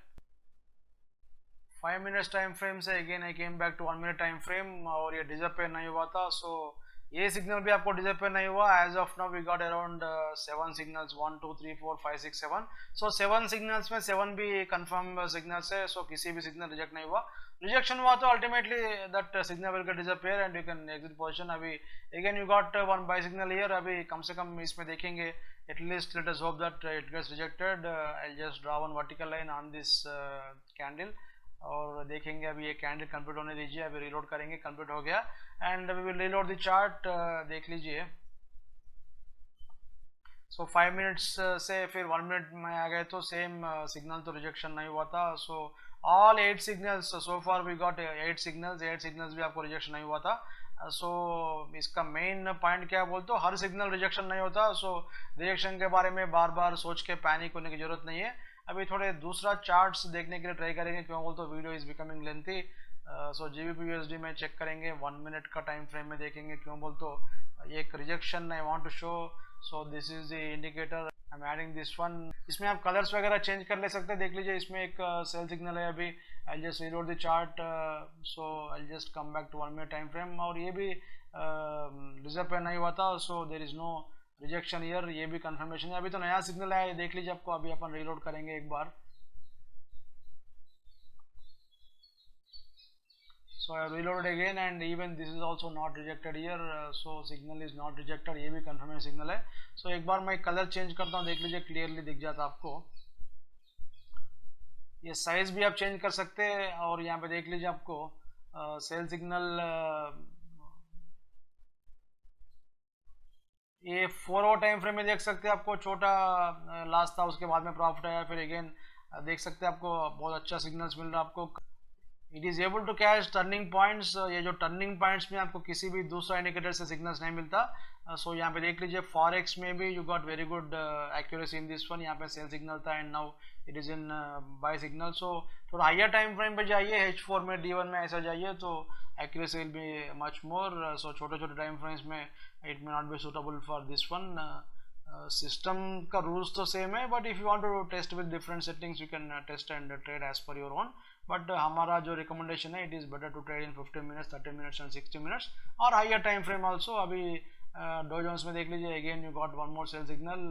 5 minutes time frame से again I came back to 1 minute time frame, और ये डिसअपीयर नहीं हुआ था। सो ये सिग्नल भी आपको डिसअपीयर नहीं हुआ। As of now we got around 7 signals, 1 2 3 4 5 6 7। So 7 signals में 7 भी कंफर्म सिग्नल्स है, सो किसी भी सिग्नल रिजेक्ट नहीं हुआ। रिजेक्शन हुआ तो ultimately that signal will get disappear and you can exit position. अभी again you got 1 buy signal here, अभी कम से कम इसमें देखेंगे at least let us hope that it gets rejected. I just draw one vertical line on this candle, और देखेंगे अभी ये कैंडल कंप्लीट होने दीजिए, अभी रीलोड करेंगे, कंप्लीट हो गया, and we will reload the chart. देख लीजिए सो 5 मिनट्स से फिर 1 मिनट में आ गए तो सेम सिग्नल तो रिजेक्शन नहीं हुआ था। So all 8 signals so far we got 8 signals भी आपको रिजेक्शन नहीं हुआ था। सो इसका मेन पॉइंट क्या बोल तो हर सिग्नल रिजेक्शन नहीं होता। सो रिजेक्शन के बारे में बार बार सोच के पैनिक होने की जरूरत नहीं है। अभी थोड़े दूसरा चार्ट्स देखने के लिए ट्राई करेंगे, क्यों बोल तो video is becoming lengthy. So GBP/USD में चेक करेंगे, 1 मिनट का टाइम फ्रेम में देखेंगे, क्यों बोल तो एक rejection I want to show. So this is the indicator, I am adding this one. इसमें आप कलर्स वगैरह चेंज कर ले सकते हैं। देख लीजिए इसमें एक सेल सिग्नल है, अभी I just reload the chart, so I just come back to 1 minute time frame, और ये भी डिसअपीयर नहीं हुआ था। So there is no rejection here, ये भी कंफर्मेशन है। अभी तो नया सिग्नल है, देख लीजिए आपको, अभी अपन रीलोड करेंगे एक बार। So I reloaded again, and even this is also not rejected here, so signal is not rejected, ये भी confirmation signal है। So एक बार मैं कलर चेंज करता हूँ, देख लीजिए क्लियरली दिख जाता आपको। ये साइज भी आप चेंज कर सकते हैं, और यहाँ पे देख लीजिए आपको सेल सिग्नल ये 4 आवर टाइम फ्रेम में देख सकते हैं आपको, छोटा लास्ट था, उसके बाद में प्रॉफिट आया, फिर अगेन देख सकते हैं आपको बहुत अच्छा सिग्नल्स मिल रहा है आपको। It is able to catch turning points. ये जो टर्निंग पॉइंट्स में आपको किसी भी दूसरा इंडिकेटर से सिग्नल्स नहीं मिलता। सो यहाँ पे देख लीजिए फॉरेक्स में भी you got very good accuracy in this one. यहाँ पे सेल सिग्नल था and now it is in buy signal. So थोड़ा हाइयर टाइम फ्रेम पे जाइए, H4 में D1 में ऐसा जाइए तो accuracy will be much more. So छोटे छोटे टाइम फ्रेम्स में it may not be suitable for this one. System का रूल्स तो सेम है, but if you want to test with different settings you can test and trade as per your own. But हमारा जो रिकमेंडेशन है, it is better to trade in 15 minutes, 30 minutes and 60 minutes और हाइयर टाइम फ्रेम आल्सो। अभी डॉ जोन्स में देख लीजिए, again you got one more sell signal.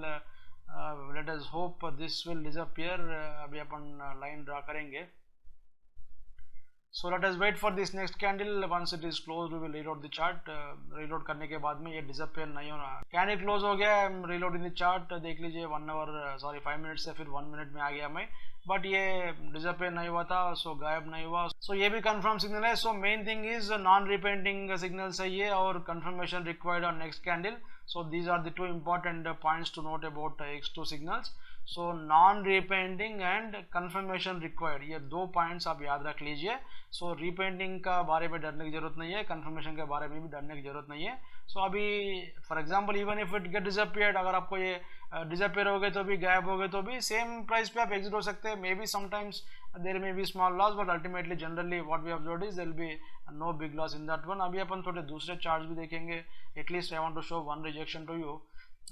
Let us hope this will disappear. अभी अपन लाइन ड्रा करेंगे। So let us wait for this next candle. Once it is closed, we will reload the chart. Reload करने के बाद में ये disappear नहीं होना। Candle close हो गया, reload in the chart। देख लीजिए 5 मिनट से फिर 1 मिनट में आ गया मैं, बट ये disappear नहीं हुआ था, so गायब नहीं हुआ। So ये भी confirm signal है। So main thing is non repenting signal चाहिए और confirmation required on next candle. So these are the two important points to note about X2 signals. So non repenting and confirmation required, ये दो पॉइंट्स आप याद रख लीजिए। सो रिपेंटिंग का बारे में डरने की जरूरत नहीं है, कंफर्मेशन के बारे में भी डरने की जरूरत नहीं है। सो अभी for example even if it get disappeared, अगर आपको ये डिसअपियर हो गए तो भी, गायब हो गए तो भी, सेम प्राइस पे आप एग्जिट हो सकते हैं। May be sometimes there may B small loss, but ultimately generally what we observed is there will be no big loss in that one. अभी अपन थोड़े दूसरे चार्ट्स भी देखेंगे। At least I want to show one rejection to you.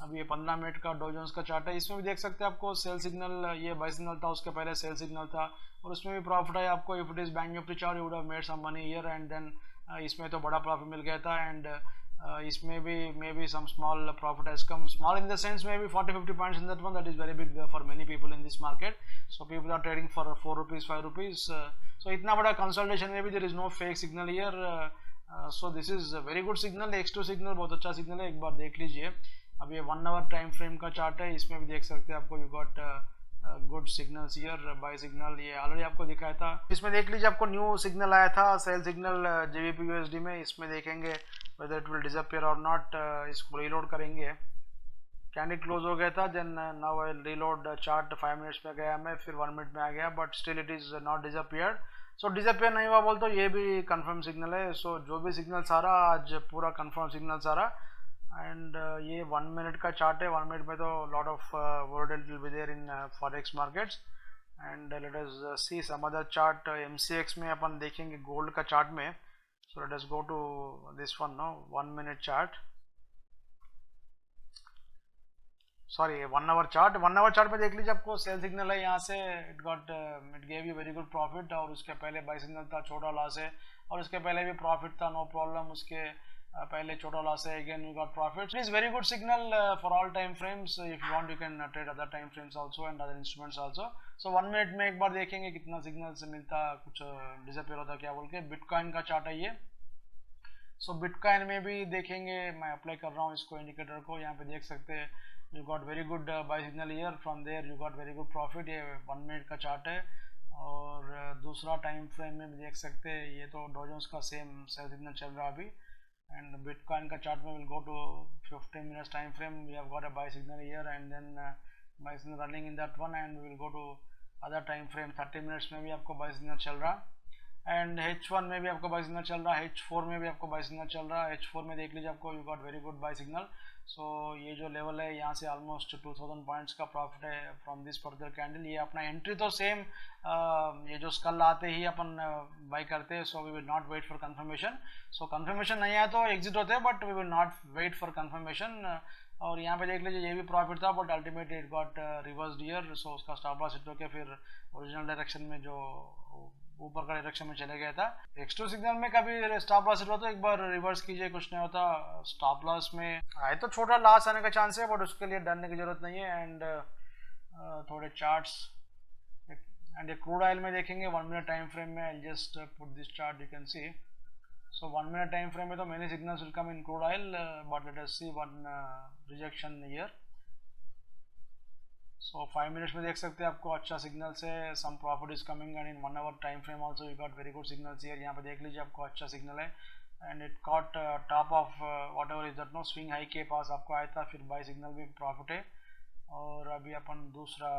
अभी ये 15 मिनट का डॉ जोन्स का चार्ट है। इसमें भी देख सकते हैं आपको सेल सिग्नल, ये बाय सिग्नल था, उसके पहले सेल सिग्नल था और उसमें भी प्रॉफिट है आपको। If it is bank Nifty chart you would have made some money here and then इसमें तो बड़ा प्रॉफिट मिल गया था एंड इसमें भी may be some small profit has come, small in the sense may be 40-50 points in that one. That is very big for many people in this market. So people are trading for 4 rupees 5 rupees. So इतना बड़ा कंसल्टेशन में भी there is no fake signal here. So this is very good signal. X2 signal बहुत अच्छा सिग्नल है, एक बार देख लीजिए। अब ये 1 आवर टाइम फ्रेम का चार्ट है, इसमें भी देख सकते हैं आपको you got good signals here. Buy signal ये ऑलरेडी आपको दिखाया था। इसमें देख लीजिए आपको न्यू सिग्नल आया था, सेल सिग्नल JVP USD में। इसमें देखेंगे वेदर इट विल डिसअपियर और नॉट। इसको रीलोड करेंगे। कैंडल क्लोज हो गया था, then now I reload chart. 5 minutes में गया मैं, फिर 1 मिनट में आ गया, but still it is not disappeared. So disappear नहीं हुआ बोल तो ये भी कंफर्म सिग्नल है। सो जो भी सिग्नल सारा आज पूरा कंफर्म सिग्नल सारा। एंड ये 1 मिनट का चार्ट है। 1 मिनट में तो lot of volatility will be there in forex markets. And let us see some other chart. MCX में अपन देखेंगे गोल्ड का चार्ट में। So let us go to this one no 1 minute chart, sorry 1 hour chart. 1 hour chart में देख लीजिए आपको सेल सिग्नल है, यहाँ से it gave you very good profit और उसके पहले बाय सिग्नल था, छोटा लॉस है, और उसके पहले भी प्रॉफिट था, नो प्रॉब्लम। उसके पहले छोटा लॉस है, again you got profit. It is very good signal for all time frames. If you want you can trade other time frames also and other instruments also. So 1 minute में एक बार देखेंगे कितना सिग्नल से मिलता, कुछ डिसअपियर होता क्या बोल के। बिटकॉइन का चार्ट है ये। सो बिटकॉइन में भी देखेंगे, मैं अप्लाई कर रहा हूँ इसको इंडिकेटर को। यहाँ पे देख सकते हैं you got very good buy signal here, from there you got very good profit. ये 1 मिनट का चार्ट है। और दूसरा टाइम फ्रेम में भी देख सकते हैं, ये तो डॉ जोन्स का सेम सेल सिग्नल चल रहा है अभी। एंड बिटकॉइन का चार्ट में will go to 15 minutes time frame. We have got a buy signal here and then buy signal running in that one and will go to other time frame. 30 minutes में भी आपको बाय सिग्नल चल रहा एंड H1 में भी आपको बाय सिग्नल चल रहा है, H4 में भी आपको बाय सिग्नल चल रहा है। H4 में देख लीजिए आपको you got very good buy signal. So ये जो लेवल है यहाँ से ऑलमोस्ट 2000 पॉइंट्स का प्रॉफिट है फ्रॉम दिस पर्टिकुलर कैंडल। ये अपना एंट्री तो सेम, ये जो स्कल आते ही अपन बाय करते हैं। So we will not wait for confirmation. So confirmation नहीं आया तो एग्जिट होते हैं, but we will not wait for confirmation. और यहाँ पे देख लीजिए ये भी प्रॉफिट था, but ultimately it got reversed here. So उसका स्टॉप लॉस हिट होकर फिर ओरिजिनल डायरेक्शन में जो ऊपर का डायरेक्शन में चले गया था। X2 सिग्नल में कभी स्टॉप लॉस हिट होता तो एक बार रिवर्स कीजिए, कुछ नहीं होता। स्टॉप लॉस में आए तो छोटा लॉस आने का चांस है, बट उसके लिए डरने की जरूरत नहीं है। एंड थोड़े चार्ट्स एंड क्रूड ऑयल में देखेंगे 1 मिनट टाइम फ्रेम में। I just put this chart, you can see. So 1 minute time frame में तो many signals will come in crude oil, but let us see one rejection here. So 5 minutes में देख सकते हैं आपको अच्छा सिग्नल से some profit is coming and in 1 hour time frame also you got very good signals here. यहाँ पे देख लीजिए आपको अच्छा सिग्नल है and it caught top of whatever is that no swing high के पास आपको आया था, फिर बाय सिग्नल भी प्रॉफिट है। और अभी अपन दूसरा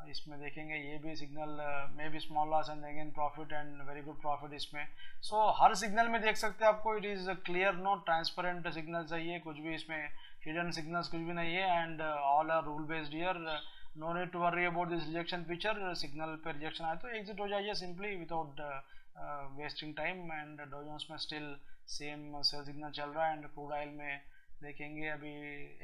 इसमें देखेंगे ये भी signal may B small loss and again profit and very good profit इसमें। सो हर सिग्नल में देख सकते हैं आपको it is clear, no transparent signal चाहिए, कुछ भी इसमें हिडन सिग्नल्स कुछ भी नहीं है and all are rule based here. No need to worry about this rejection feature. Signal पे रिजेक्शन आए तो एग्जिट हो जाइए simply without wasting time. And Dow Jones में स्टिल सेम सेल सिग्नल चल रहा है। एंड क्रूड ऑयल में देखेंगे अभी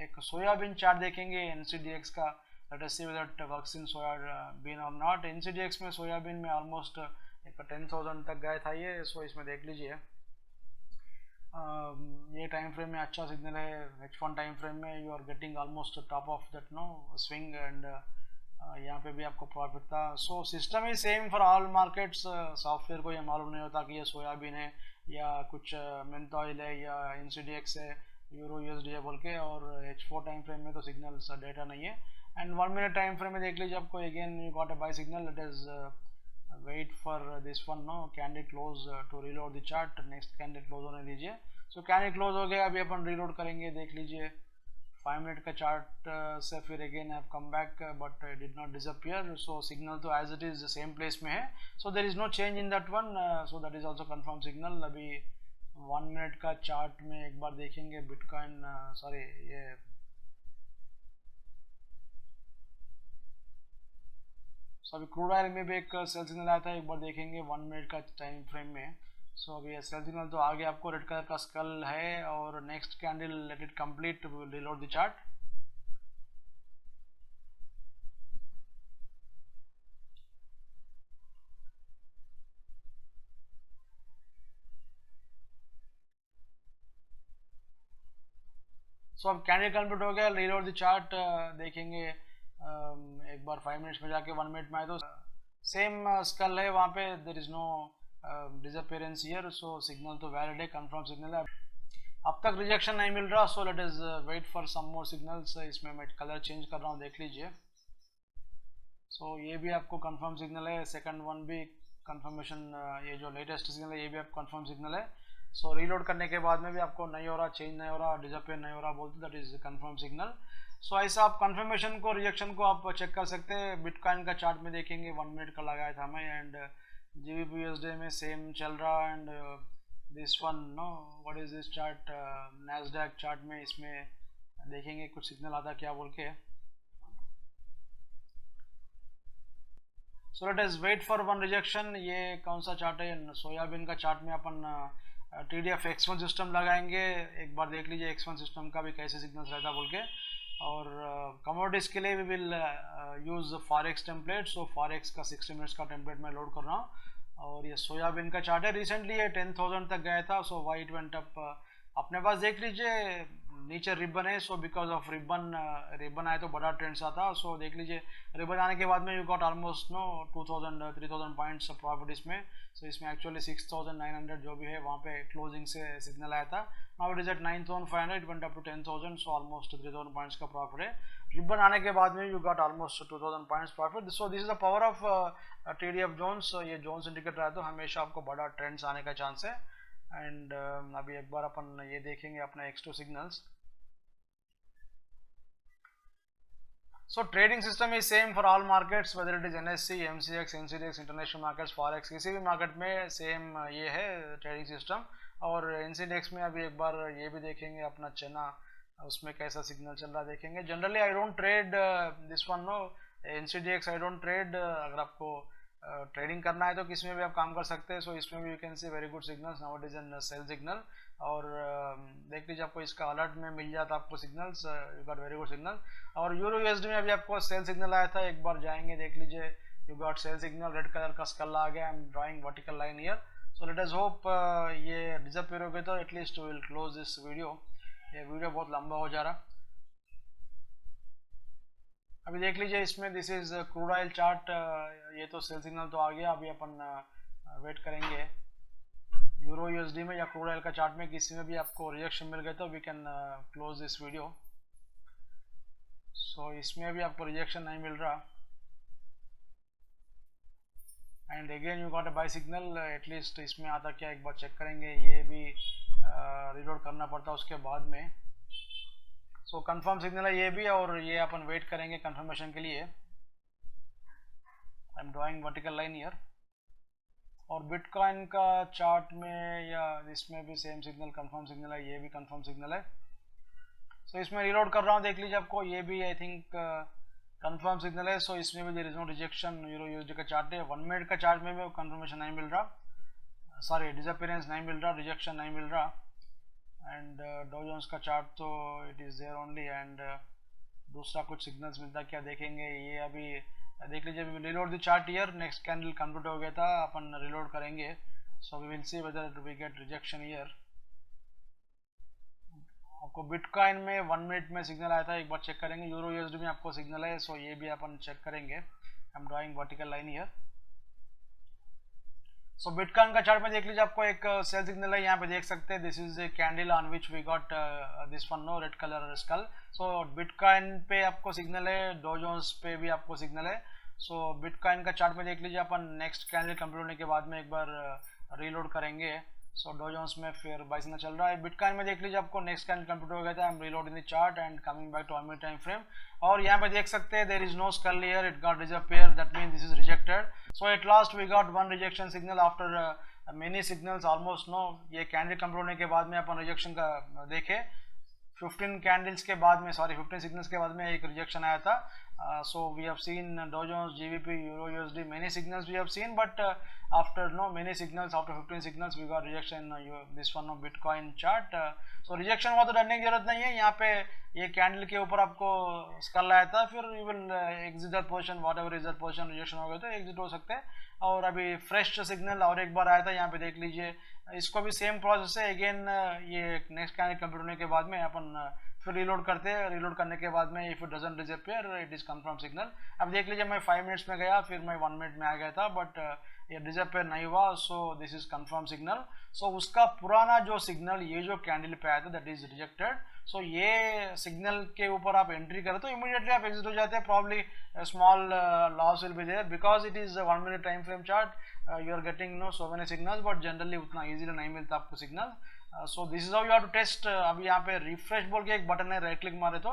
एक सोयाबीन चार्ट देखेंगे एनसीडीएक्स का, late us see whether it works in soybean और नॉट। एनसीडीएक्स में सोयाबीन में ऑलमोस्ट एक 10,000 तक गया था ये। सो इसमें देख लीजिए ये टाइम फ्रेम में अच्छा सिग्नल है। H1 टाइम फ्रेम में you are getting almost top of that no swing and यहाँ पे भी आपको प्रॉफिट था। सो सिस्टम ही same for all markets. Software को ये मालूम नहीं होता कि ये सोयाबीन है या कुछ मिंट ऑयल है या एनसीडीएक्स है, यूरो यूएसडी है बोल के। और H4 टाइम फ्रेम में तो सिग्नल्स डेटा नहीं है। एंड 1 मिनट टाइम फ्रेम में देख लीजिए आपको again you got a buy signal. It is wait for this one no candle close to reload the chart. Next candle close होने दीजिए। सो कैंडल क्लोज हो गया, अभी अपन रीलोड करेंगे। देख लीजिए 5 मिनट का चार्ट से फिर again have come back but did not disappear. So signal तो as it is same place में है। So there is no change in that one. So that is also confirm signal. अभी 1 मिनट का चार्ट में एक बार देखेंगे बिटकॉइन सॉरी ये अभी क्रूड ऑयल में भी एक सेल सिग्नल आया था, एक बार देखेंगे 1 मिनट का टाइम फ्रेम में। सो अभी सेल सिग्नल तो आगे आपको रेड कलर का स्कल है और next candle let it complete reload the chart. So अब कैंडल कंप्लीट हो गया, रीलोड द चार्ट। देखेंगे एक बार 5 मिनट्स में जाके 1 मिनट में आए तो सेम स्कल है वहाँ पे, there is no disappearance here. So signal तो वैलिड है, कंफर्म सिग्नल है। अब तक रिजेक्शन नहीं मिल रहा। So let is wait for some more signals. इसमें मैं कलर चेंज कर रहा हूँ, देख लीजिए। सो ये भी आपको कंफर्म सिग्नल है। सेकंड वन भी कंफर्मेशन, ये जो लेटेस्ट सिग्नल है ये भी आपको कंफर्म सिग्नल है। सो रीलोड करने के बाद में भी आपको नहीं हो रहा, चेंज नहीं हो रहा, डिसअपियर नहीं हो रहा बोलते, दैट इज कंफर्म सिग्नल। सो ऐसा आप कंफर्मेशन को रिजेक्शन को आप चेक कर सकते हैं। बिटकॉइन का चार्ट में देखेंगे 1 मिनट का लगाया था मैं एंड GBP/USD में सेम चल रहा। And this one no what is this chart, Nasdaq chart में इसमें देखेंगे कुछ सिग्नल आता क्या बोल के। So let us wait for one rejection. ये कौन सा चार्ट है, सोयाबीन का चार्ट में अपन TDF X1 सिस्टम लगाएंगे। एक बार देख लीजिए X1 सिस्टम का भी कैसे सिग्नल्स रहता बोल के। और कमोडिटीज के लिए we will use forex template. So forex का 60 मिनट्स का टेम्पलेट मैं लोड कर रहा हूँ। और ये सोयाबीन का चार्ट है, रिसेंटली ये 10,000 तक गया था। सो वाई इट वेंट अप, अपने पास देख लीजिए नीचे रिबन है। सो बिकॉज ऑफ रिबन आए तो बड़ा ट्रेंड आता। सो देख लीजिए रिबन आने के बाद में you got almost no 2,000-3,000 points profit इसमें। सो इसमें एक्चुअली 6,900 जो भी है वहाँ पे क्लोजिंग से सिग्नल आया था। Now it is at 9,500, it went up to 10,000। So almost 3,000 points का प्रॉफिट है। रिबन आने के बाद में you got almost 2,000 points profit. So this is the power of TDF zones. ये जोन्स इंडिकेटर है तो हमेशा आपको बड़ा ट्रेंड्स आने का चांस है। एंड अभी एक बार अपन ये देखेंगे अपना X2 signals. So trading system is same for all markets, whether it is NSE, MCX, NCDX, international markets, forex, किसी भी मार्केट में सेम ये है ट्रेडिंग सिस्टम। और NCDX में अभी एक बार ये भी देखेंगे अपना चना, उसमें कैसा सिग्नल चल रहा देखेंगे। Generally I don't trade this one no NCDX, I don't trade. अगर आपको ट्रेडिंग करना है तो किस में भी आप काम कर सकते हैं। सो इसमें भी you can see very good signals. Now it is an sell signal. और देख लीजिए आपको इसका अलर्ट में मिल जाता आपको signals, you got very good signal. और यूरो USD में अभी आपको सेल सिग्नल आया था, एक बार जाएंगे देख लीजिए you got sell signal, red colour का स्कल आ गया। I am drawing vertical line here. So let us hope ये डिसअपियर हो गए तो at least will close this video. ये वीडियो बहुत लंबा हो जा रहा। अभी देख लीजिए इसमें this is crude oil chart. ये तो सेल सिग्नल तो आ गया। अभी अपन वेट करेंगे यूरो USD में या क्रूड ऑयल का चार्ट में किसी में भी आपको रिजेक्शन मिल गए तो we can close this video. So इसमें भी आपको रिजेक्शन नहीं मिल रहा। And again you got a buy signal. At least इसमें आता क्या एक बार चेक करेंगे, ये भी रीलोड करना पड़ता उसके बाद में। सो कंफर्म सिग्नल है ये भी, और ये अपन वेट करेंगे कंफर्मेशन के लिए। आई am drawing vertical line here. और बिटकॉइन का चार्ट में या इसमें भी सेम सिग्नल, कंफर्म सिग्नल है, ये भी कंफर्म सिग्नल है। सो इसमें रिलोड कर रहा हूँ, देख लीजिए आपको, ये भी आई थिंक कंफर्म सिग्नल है। सो इसमें भी there is no rejection. Euro USD का चार्ट है, 1 मिनट का चार्ट में भी कंफर्मेशन नहीं मिल रहा, सॉरी डिसअपीयरेंस नहीं मिल रहा, रिजेक्शन नहीं मिल रहा। एंड डॉ जोन्स का चार्ट तो it is there only. And दूसरा कुछ सिग्नल्स मिलता क्या देखेंगे, ये अभी देख लीजिए। Reload the chart here, next candle complete हो गया था, अपन रिलोड करेंगे। So we will see whether we get rejection here. आपको बिटकॉइन में 1 मिनट में सिग्नल आया था, एक बार चेक करेंगे। यूरो यूएसडी में आपको सिग्नल है, सो ये भी अपन चेक करेंगे। आई am drawing vertical line here. So bitcoin का चार्ट में देख लीजिए, आपको एक सेल सिग्नल है, यहाँ पे देख सकते हैं। This is a candle on which we got this one no red colour skull. So bitcoin पे आपको सिग्नल है, डॉ जोन्स पे भी आपको सिग्नल है। सो बिटकॉइन का चार्ट में देख लीजिए, अपन नेक्स्ट कैंडल कंप्लीट होने के बाद में एक बार रीलोड करेंगे। सो डॉ जोन्स में फिर बाय सिग्नल चल रहा है। बिटकॉइन में देख लीजिए, आपको नेक्स्ट कैंडल कंप्लीट हो गया था। I am reloading the chart and coming back to 1 minute time frame. और यहाँ पे देख सकते हैं there is no skull here, it got disappear, that mean this is rejected. So at last we got 1 rejection signal after many signals almost no. ये कैंडल कंप्लीट होने के बाद में अपन रिजेक्शन का देखे, 15 कैंडल्स के बाद में, सॉरी 15 सिग्नल्स के बाद में एक रिजेक्शन आया था। So we have seen Dow Jones, GBP, Euro USD, many signals we have seen, but after many signals, after 15 signals we got rejection this one of Bitcoin chart. So rejection हुआ तो डरने की जरूरत नहीं है। यहाँ पे ये कैंडल के ऊपर आपको स्कल आया था, फिर you will exit that position, whatever is that position. Rejection हो गया तो एग्जिट हो सकते हैं। और अभी फ्रेश सिग्नल और एक बार आया था, यहाँ पे देख लीजिए, इसको भी सेम प्रोसेस है। अगेन ये नेक्स्ट कैंडल कंप्लीट होने के बाद में अपन फिर रीलोड करते हैं। रीलोड करने के बाद में if it doesn't disappear, it is confirm signal. अब देख लीजिए, मैं 5 मिनट्स में गया, फिर मैं 1 मिनट में आ गया था, बट ये डिसअपीयर नहीं हुआ। So this is confirm signal. So उसका पुराना जो सिग्नल, ये जो कैंडल पे आया था, दैट इज रिजेक्टेड। सो ये सिग्नल के ऊपर आप एंट्री करें तो इमीडिएटली आप एग्जिट हो जाते हैं। Probably small loss will be there because it is 1 minute time frame chart. You are getting no so many signals, but generally उतना इजीली नहीं मिलता आपको signal. So this is how you have to test. अभी यहाँ पे रिफ्रेश बोल के एक बटन है, राइट क्लिक मारे तो,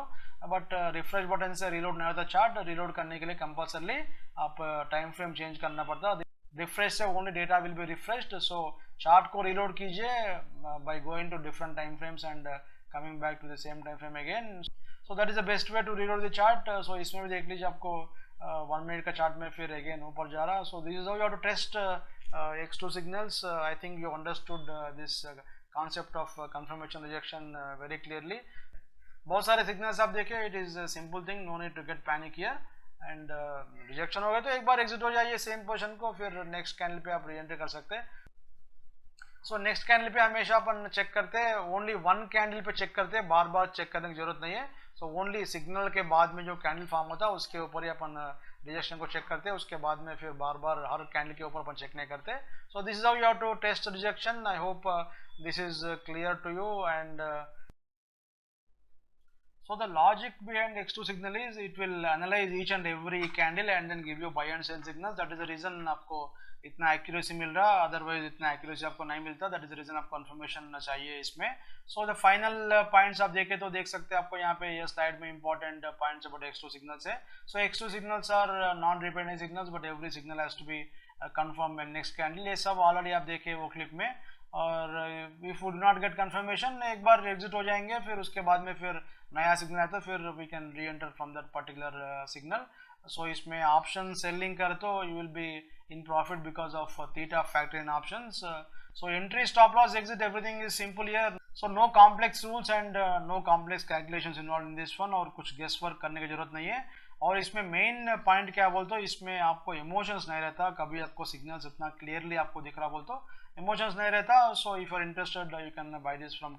बट रिफ्रेश बटन से रीलोड नहीं होता चार्ट। रीलोड करने के लिए कंपल्सरली आप टाइम फ्रेम चेंज करना पड़ता है। रिफ्रेश से only data will be refreshed. So chart को रीलोड कीजिए by going to different time frames and coming back to the same time frame again. So that is the best way to reload the chart. So इसमें भी देख लीजिए, आपको 1 मिनट का चार्ट में फिर अगेन ऊपर जा रहा। So this is how you have to test X2 signals. I think you understood this concept of confirmation rejection very clearly. बहुत सारे सिग्नल्स आप देखें, it is simple thing, no need to get panic here. And rejection हो गया तो एक बार एग्जिट हो जाइए सेम पोजीशन को, फिर नेक्स्ट कैंडल पे आप री एंट्री कर सकते हैं। सो नेक्स्ट कैंडल पे हमेशा अपन चेक करते हैं, ओनली 1 कैंडल पे चेक करते हैं, बार बार चेक करने की जरूरत नहीं है। सो ओनली सिग्नल के बाद में जो कैंडल फॉर्म होता है उसके ऊपर ही अपन रिजेक्शन को चेक करते हैं। उसके बाद में फिर बार बार हर कैंडल के ऊपर अपन चेक नहीं करते। So this is how you have to test rejection. I hope this is clear to you. And so the logic behind X2 signal is it will analyze each and every candle and then give you buy and sell signals. That is the reason आपको इतना एक्यूरेसी मिल रहा, अदरवाइज इतना एक्यूरेसी आपको नहीं मिलता। दैट इज द रीजन आपको कंफर्मेशन चाहिए इसमें। सो द फाइनल पॉइंट्स आप देखें तो देख सकते हैं, आपको यहाँ पे ये स्लाइड में important points about X2 signals है। So X2 signals are non repeating signals, but every signal has to be confirm in next candle. ये सब ऑलरेडी आप देखे वो क्लिप में। और if would not get confirmation, एक बार एग्जिट हो जाएंगे, फिर उसके बाद में फिर नया सिग्नल आता है, फिर we can re enter from that particular signal. So इसमें ऑप्शन सेलिंग कर तो you will be in profit because of theta factor in options. So entry, stop loss, exit, everything is simple here. So no complex rules and no complex calculations involved in this one, और कुछ guess work करने की जरूरत नहीं है। और इसमें मेन पॉइंट क्या बोलते हो, इसमें आपको इमोशंस नहीं रहता, कभी आपको सिग्नल्स इतना क्लियरली आपको दिख रहा बोलते हो, इमोशंस नहीं रहता। So if you are interested, you can buy this from